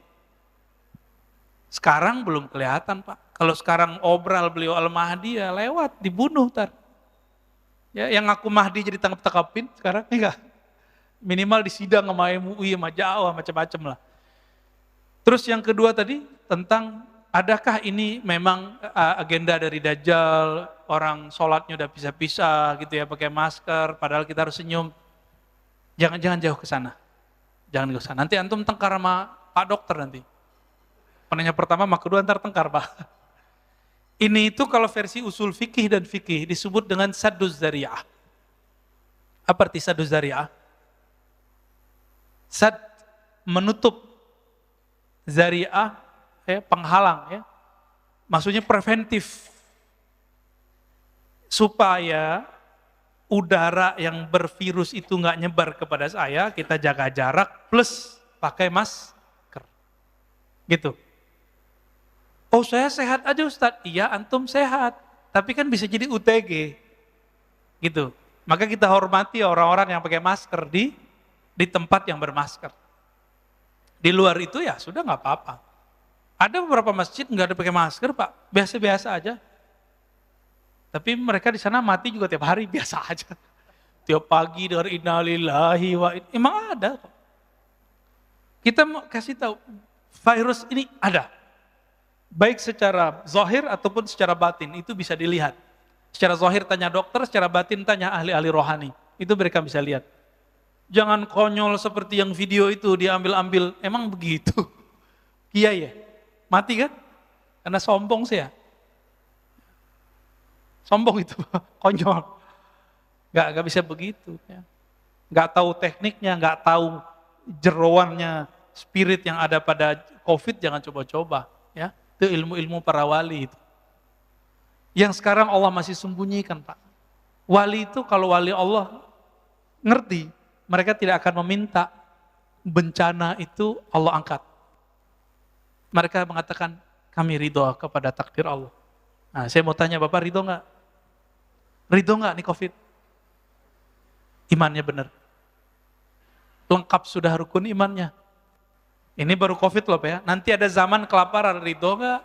Sekarang belum kelihatan Pak. Kalau sekarang obral beliau Al-Mahdi ya lewat, dibunuh ntar. Ya, yang aku Mahdi jadi tangkap-tangkapin sekarang enggak. Minimal disidang sama MUI, sama Jawa, macam-macam lah. Terus yang kedua tadi tentang adakah ini memang agenda dari Dajjal, orang sholatnya udah pisah-pisah gitu ya, pakai masker, padahal kita harus senyum. Jangan jauh ke sana. Jangan ke sana. Nanti antum tengkar sama Pak Dokter nanti. Penanya pertama, sama kedua ntar tengkar Pak. Ini itu kalau versi usul fikih dan fikih disebut dengan sadduz zari'ah. Apa arti sadduz zari'ah? Sad menutup, zari'ah penghalang ya. Maksudnya preventif. Supaya udara yang bervirus itu nggak nyebar kepada saya, kita jaga jarak plus pakai masker. Gitu. Oh saya sehat aja Ustadz, iya antum sehat, tapi kan bisa jadi UTG. Gitu. Maka kita hormati orang-orang yang pakai masker di tempat yang bermasker. Di luar itu ya sudah nggak apa-apa. Ada beberapa masjid nggak ada pakai masker Pak, biasa-biasa aja. Tapi mereka di sana mati juga tiap hari biasa aja. Tiap pagi dari innalillahi wa emang ada. Kita mau kasih tahu virus ini ada. Baik secara zahir ataupun secara batin itu bisa dilihat. Secara zahir tanya dokter, secara batin tanya ahli-ahli rohani. Itu mereka bisa lihat. Jangan konyol seperti yang video itu diambil-ambil. Emang begitu? Kiai ya? Mati kan? Karena sombong sih ya. Sombong itu, konyol. Gak bisa begitu. Ya. Gak tahu tekniknya, gak tahu jeroannya, spirit yang ada pada COVID, jangan coba-coba. Ya. Itu ilmu-ilmu para wali itu. Yang sekarang Allah masih sembunyikan Pak. Wali itu kalau wali Allah ngerti, mereka tidak akan meminta bencana itu Allah angkat. Mereka mengatakan, kami ridho kepada takdir Allah. Nah, saya mau tanya Bapak ridho nggak? Ridho nggak nih COVID? Imannya benar. Lengkap sudah rukun imannya. Ini baru COVID loh Pak ya. Nanti ada zaman kelaparan, ridho nggak?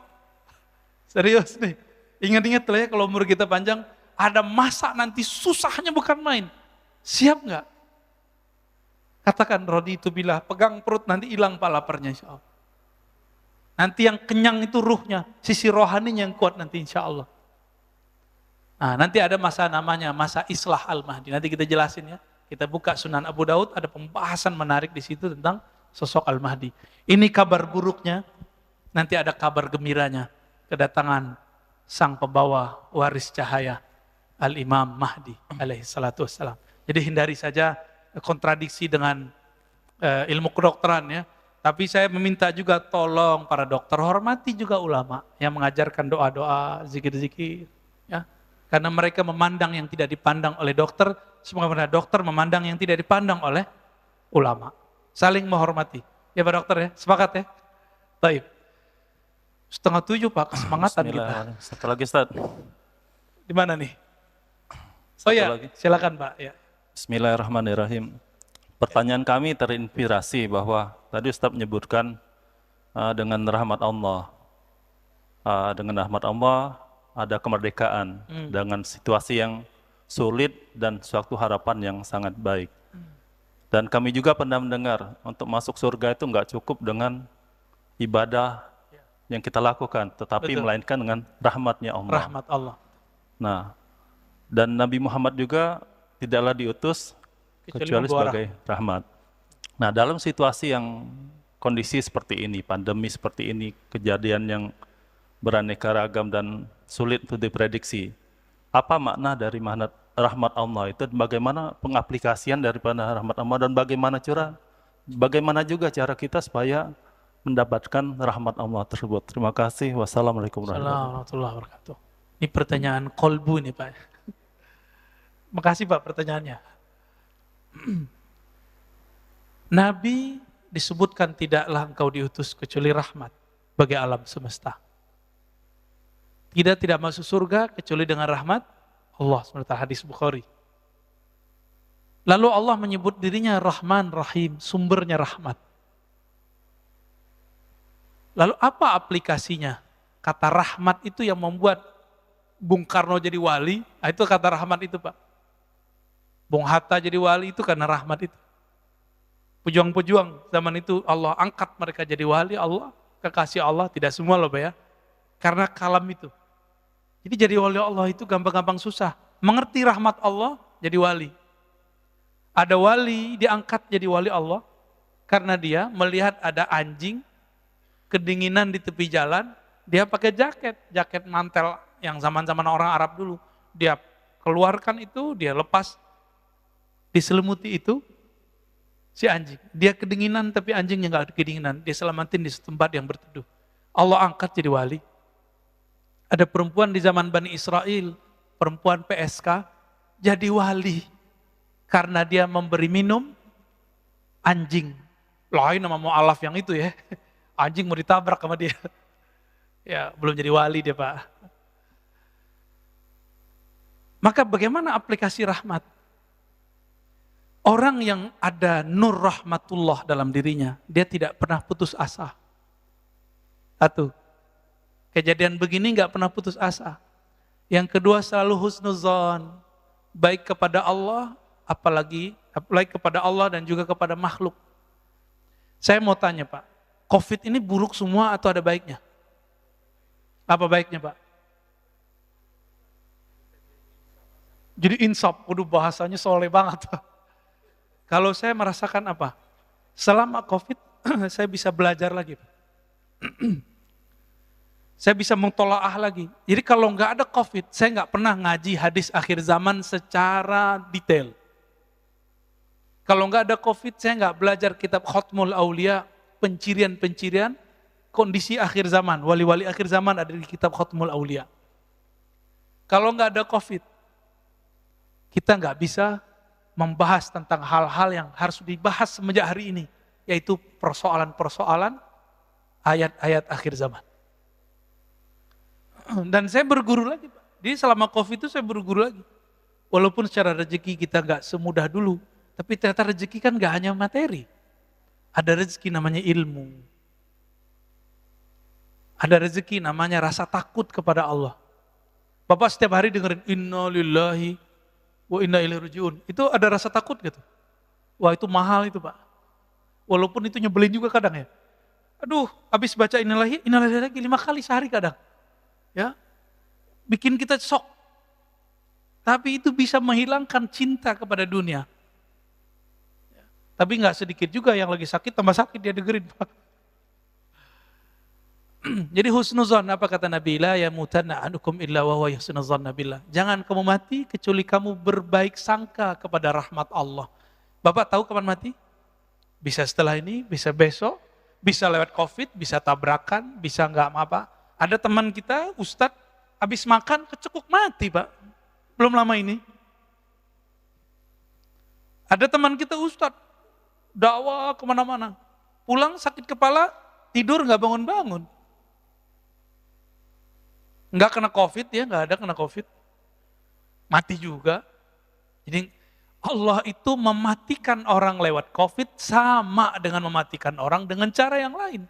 Serius nih. Ingat-ingat lah ya kalau umur kita panjang, ada masa nanti susahnya bukan main. Siap nggak? Katakan Rodi itu bilah, pegang perut nanti hilang pak laparnya insya Allah. Nanti yang kenyang itu ruhnya, sisi rohaninya yang kuat nanti insya Allah. Nah, nanti ada masa namanya masa Islah Al-Mahdi. Nanti kita jelasin ya. Kita buka Sunan Abu Daud, ada pembahasan menarik di situ tentang sosok Al-Mahdi. Ini kabar buruknya, nanti ada kabar gembiranya. Kedatangan sang pembawa waris cahaya Al-Imam Mahdi alaihi salatu wassalam. Jadi hindari saja kontradiksi dengan ilmu kedokteran ya. Tapi saya meminta juga tolong para dokter hormati juga ulama yang mengajarkan doa-doa, zikir-zikir ya. Karena mereka memandang yang tidak dipandang oleh dokter, sebagaimana dokter memandang yang tidak dipandang oleh ulama. Saling menghormati. Ya Pak Dokter ya, sepakat ya? Baik. 6:30 Pak, kesemangatan kita. Satu lagi Ustaz. Di mana nih? Satu Oh ya, lagi. silakan Pak. Ya. Bismillahirrahmanirrahim. Pertanyaan kami terinspirasi bahwa tadi Ustaz menyebutkan dengan rahmat Allah. Dengan rahmat Allah ada kemerdekaan dengan situasi yang sulit dan suatu harapan yang sangat baik. Dan kami juga pernah mendengar untuk masuk surga itu nggak cukup dengan ibadah yang kita lakukan, tetapi Betul. melainkan dengan rahmatnya Allah. Rahmat Allah. Nah, dan Nabi Muhammad juga tidaklah diutus kecuali membawa sebagai rahmat. Nah, dalam situasi yang kondisi seperti ini, pandemi seperti ini, kejadian yang beraneka ragam dan sulit untuk diprediksi, apa makna dari rahmat Allah itu? Bagaimana pengaplikasian daripada rahmat Allah dan bagaimana juga cara kita supaya mendapatkan rahmat Allah tersebut? Terima kasih. Wassalamualaikum warahmatullahi wabarakatuh. Ini pertanyaan kolbu nih Pak. Makasih Pak pertanyaannya. Nabi disebutkan tidaklah engkau diutus kecuali rahmat bagi alam semesta. Kita tidak masuk surga kecuali dengan rahmat Allah SWT, hadis Bukhari. Lalu Allah menyebut dirinya Rahman Rahim, sumbernya rahmat. Lalu apa aplikasinya? Kata rahmat itu yang membuat Bung Karno jadi wali, itu kata rahmat itu Pak. Bung Hatta jadi wali itu karena rahmat itu. Pejuang-pejuang zaman itu Allah angkat mereka jadi wali, Allah, kekasih Allah, tidak semua loh Pak ya. Karena kalam itu. Jadi jadi wali Allah itu gampang-gampang susah. Mengerti rahmat Allah, jadi wali. Ada wali diangkat jadi wali Allah, karena dia melihat ada anjing, kedinginan di tepi jalan, dia pakai jaket mantel yang zaman-zaman orang Arab dulu. Dia keluarkan itu, dia lepas, diselimuti itu, si anjing. Dia kedinginan tapi anjingnya nggak kedinginan, dia selamatin di tempat yang berteduh. Allah angkat jadi wali. Ada perempuan di zaman Bani Israel, perempuan PSK, jadi wali. Karena dia memberi minum anjing. Lain nama mu'alaf yang itu ya. Anjing mau ditabrak sama dia. Ya, belum jadi wali dia Pak. Maka bagaimana aplikasi rahmat? Orang yang ada nur rahmatullah dalam dirinya, dia tidak pernah putus asa. Satu, kejadian begini nggak pernah putus asa. Yang kedua selalu husnuzon, baik kepada Allah, apalagi kepada Allah dan juga kepada makhluk. Saya mau tanya Pak, COVID ini buruk semua atau ada baiknya? Apa baiknya Pak? Jadi insaf, waduh bahasanya soleh banget Pak. Kalau saya merasakan apa? Selama COVID saya bisa belajar lagi Pak. Saya bisa mentolaah lagi. Jadi kalau nggak ada COVID, saya nggak pernah ngaji hadis akhir zaman secara detail. Kalau nggak ada COVID, saya nggak belajar kitab Khatmul Aulia, pencirian-pencirian kondisi akhir zaman. Wali-wali akhir zaman ada di kitab Khatmul Aulia. Kalau nggak ada COVID, kita nggak bisa membahas tentang hal-hal yang harus dibahas semenjak hari ini, yaitu persoalan-persoalan ayat-ayat akhir zaman. Dan saya berguru lagi Pak. Jadi selama COVID itu saya berguru lagi. Walaupun secara rezeki kita nggak semudah dulu, tapi ternyata rezeki kan nggak hanya materi. Ada rezeki namanya ilmu. Ada rezeki namanya rasa takut kepada Allah. Bapak setiap hari dengerin inna lillahi wa inna ilaihi rajiun. Itu ada rasa takut gitu. Wah itu mahal itu Pak. Walaupun itu nyebelin juga kadang ya. Aduh, habis baca innalillahi lagi 5 kali sehari kadang. Ya, bikin kita shock. Tapi itu bisa menghilangkan cinta kepada dunia. Tapi nggak sedikit juga yang lagi sakit tambah sakit dia dengerin Pak. Jadi husnuzon, apa kata Nabi? La yamutanna ahadukum illa wa huwa yahsunuzanna billah. Jangan kamu mati kecuali kamu berbaik sangka kepada rahmat Allah. Bapak tahu kapan mati? Bisa setelah ini, bisa besok, bisa lewat COVID, bisa tabrakan, bisa nggak apa. Ada teman kita, Ustadz, habis makan kecekuk mati, Pak. Belum lama ini. Ada teman kita, Ustadz, dakwah kemana-mana. Pulang sakit kepala, tidur nggak bangun-bangun. Nggak kena COVID ya, nggak ada kena COVID. Mati juga. Jadi Allah itu mematikan orang lewat COVID sama dengan mematikan orang dengan cara yang lain.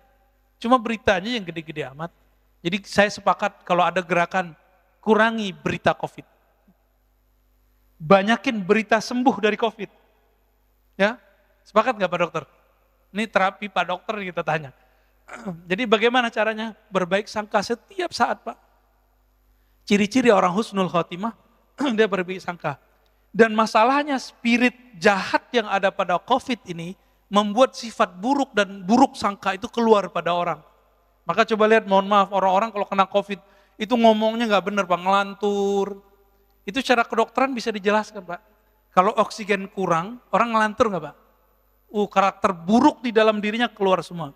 Cuma beritanya yang gede-gede amat. Jadi saya sepakat kalau ada gerakan kurangi berita COVID. Banyakin berita sembuh dari COVID. Ya, sepakat nggak Pak Dokter? Ini terapi Pak Dokter kita tanya. Jadi bagaimana caranya? Berbaik sangka setiap saat Pak. Ciri-ciri orang husnul khotimah, dia berbaik sangka. Dan masalahnya spirit jahat yang ada pada COVID ini membuat sifat buruk dan buruk sangka itu keluar pada orang. Maka coba lihat, mohon maaf, orang-orang kalau kena COVID itu ngomongnya nggak benar Pak, ngelantur. Itu secara kedokteran bisa dijelaskan Pak. Kalau oksigen kurang, orang ngelantur nggak Pak? Karakter buruk di dalam dirinya keluar semua.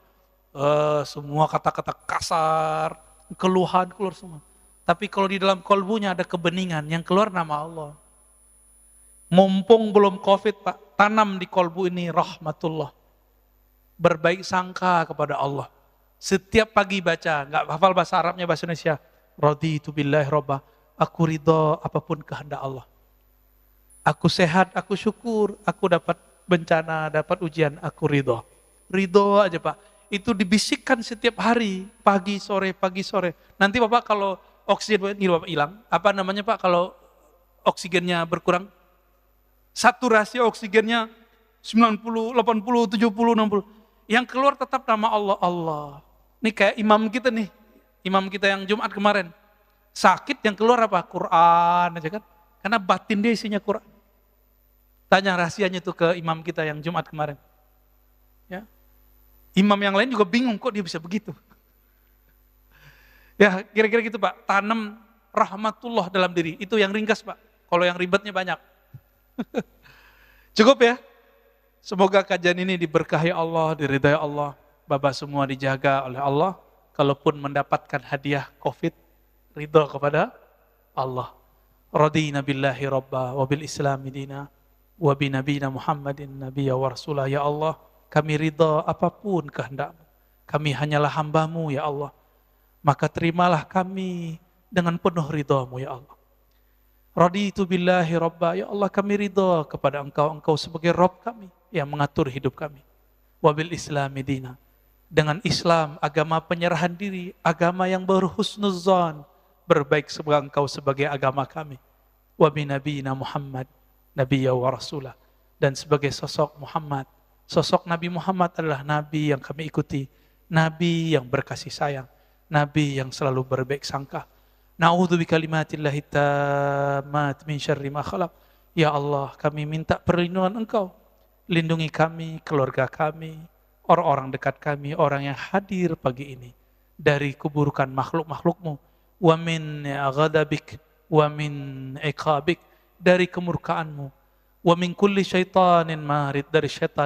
Semua kata-kata kasar, keluhan keluar semua. Tapi kalau di dalam kolbunya ada kebeningan, yang keluar nama Allah. Mumpung belum COVID Pak, tanam di kolbu ini rahmatullah. Berbaik sangka kepada Allah. Setiap pagi baca, nggak hafal bahasa Arabnya, bahasa Indonesia. Raditu billahi robba, aku ridho apapun kehendak Allah. Aku sehat, aku syukur, aku dapat bencana, dapat ujian, aku ridho. Ridho aja Pak. Itu dibisikkan setiap hari, pagi sore, pagi sore. Nanti Bapak kalau oksigen ini Bapak hilang, apa namanya Pak kalau oksigennya berkurang? Saturasi oksigennya 90, 80, 70, 60. Yang keluar tetap nama Allah, Allah. Ini kayak imam kita nih, imam kita yang Jumat kemarin. Sakit yang keluar apa? Quran aja kan. Karena batin dia isinya Quran. Tanya rahasianya tuh ke imam kita yang Jumat kemarin. Ya. Imam yang lain juga bingung kok dia bisa begitu. Ya kira-kira gitu Pak, tanam rahmatullah dalam diri. Itu yang ringkas Pak, kalau yang ribetnya banyak. Cukup ya? Semoga kajian ini diberkahi Allah, diridai Allah. Bapak semua dijaga oleh Allah. Kalaupun mendapatkan hadiah COVID, ridho kepada Allah. Radina billahi rabba, wabil islami dina, wabi nabina Muhammadin nabiyya wa rasulah. Ya Allah, kami ridho apapun kehendakmu. Kami hanyalah hambamu ya Allah. Maka terimalah kami dengan penuh ridhamu ya Allah. Raditu billahi rabba, ya Allah kami ridha kepada Engkau sebagai Rabb kami yang mengatur hidup kami. Wabil islami dina, dengan Islam agama penyerahan diri, agama yang berhusnuzan, berbaik sebagai Engkau sebagai agama kami. Wabi nabiyina Muhammad nabiyya wa rasulah, dan sebagai sosok Muhammad. Sosok Nabi Muhammad adalah Nabi yang kami ikuti, Nabi yang berkasih sayang, Nabi yang selalu berbaik sangka. Na'udzu bikalimatillahi tammat min syarri ma khalaq. Ya Allah, kami minta perlindungan Engkau. Lindungi kami, keluarga kami, orang-orang dekat kami, orang yang hadir pagi ini dari keburukan makhluk-makhluk-Mu. Wa min ghadabik wa min iqabik, dari kemurkaan-Mu. Wa min kulli syaitanin marid, dari syaitan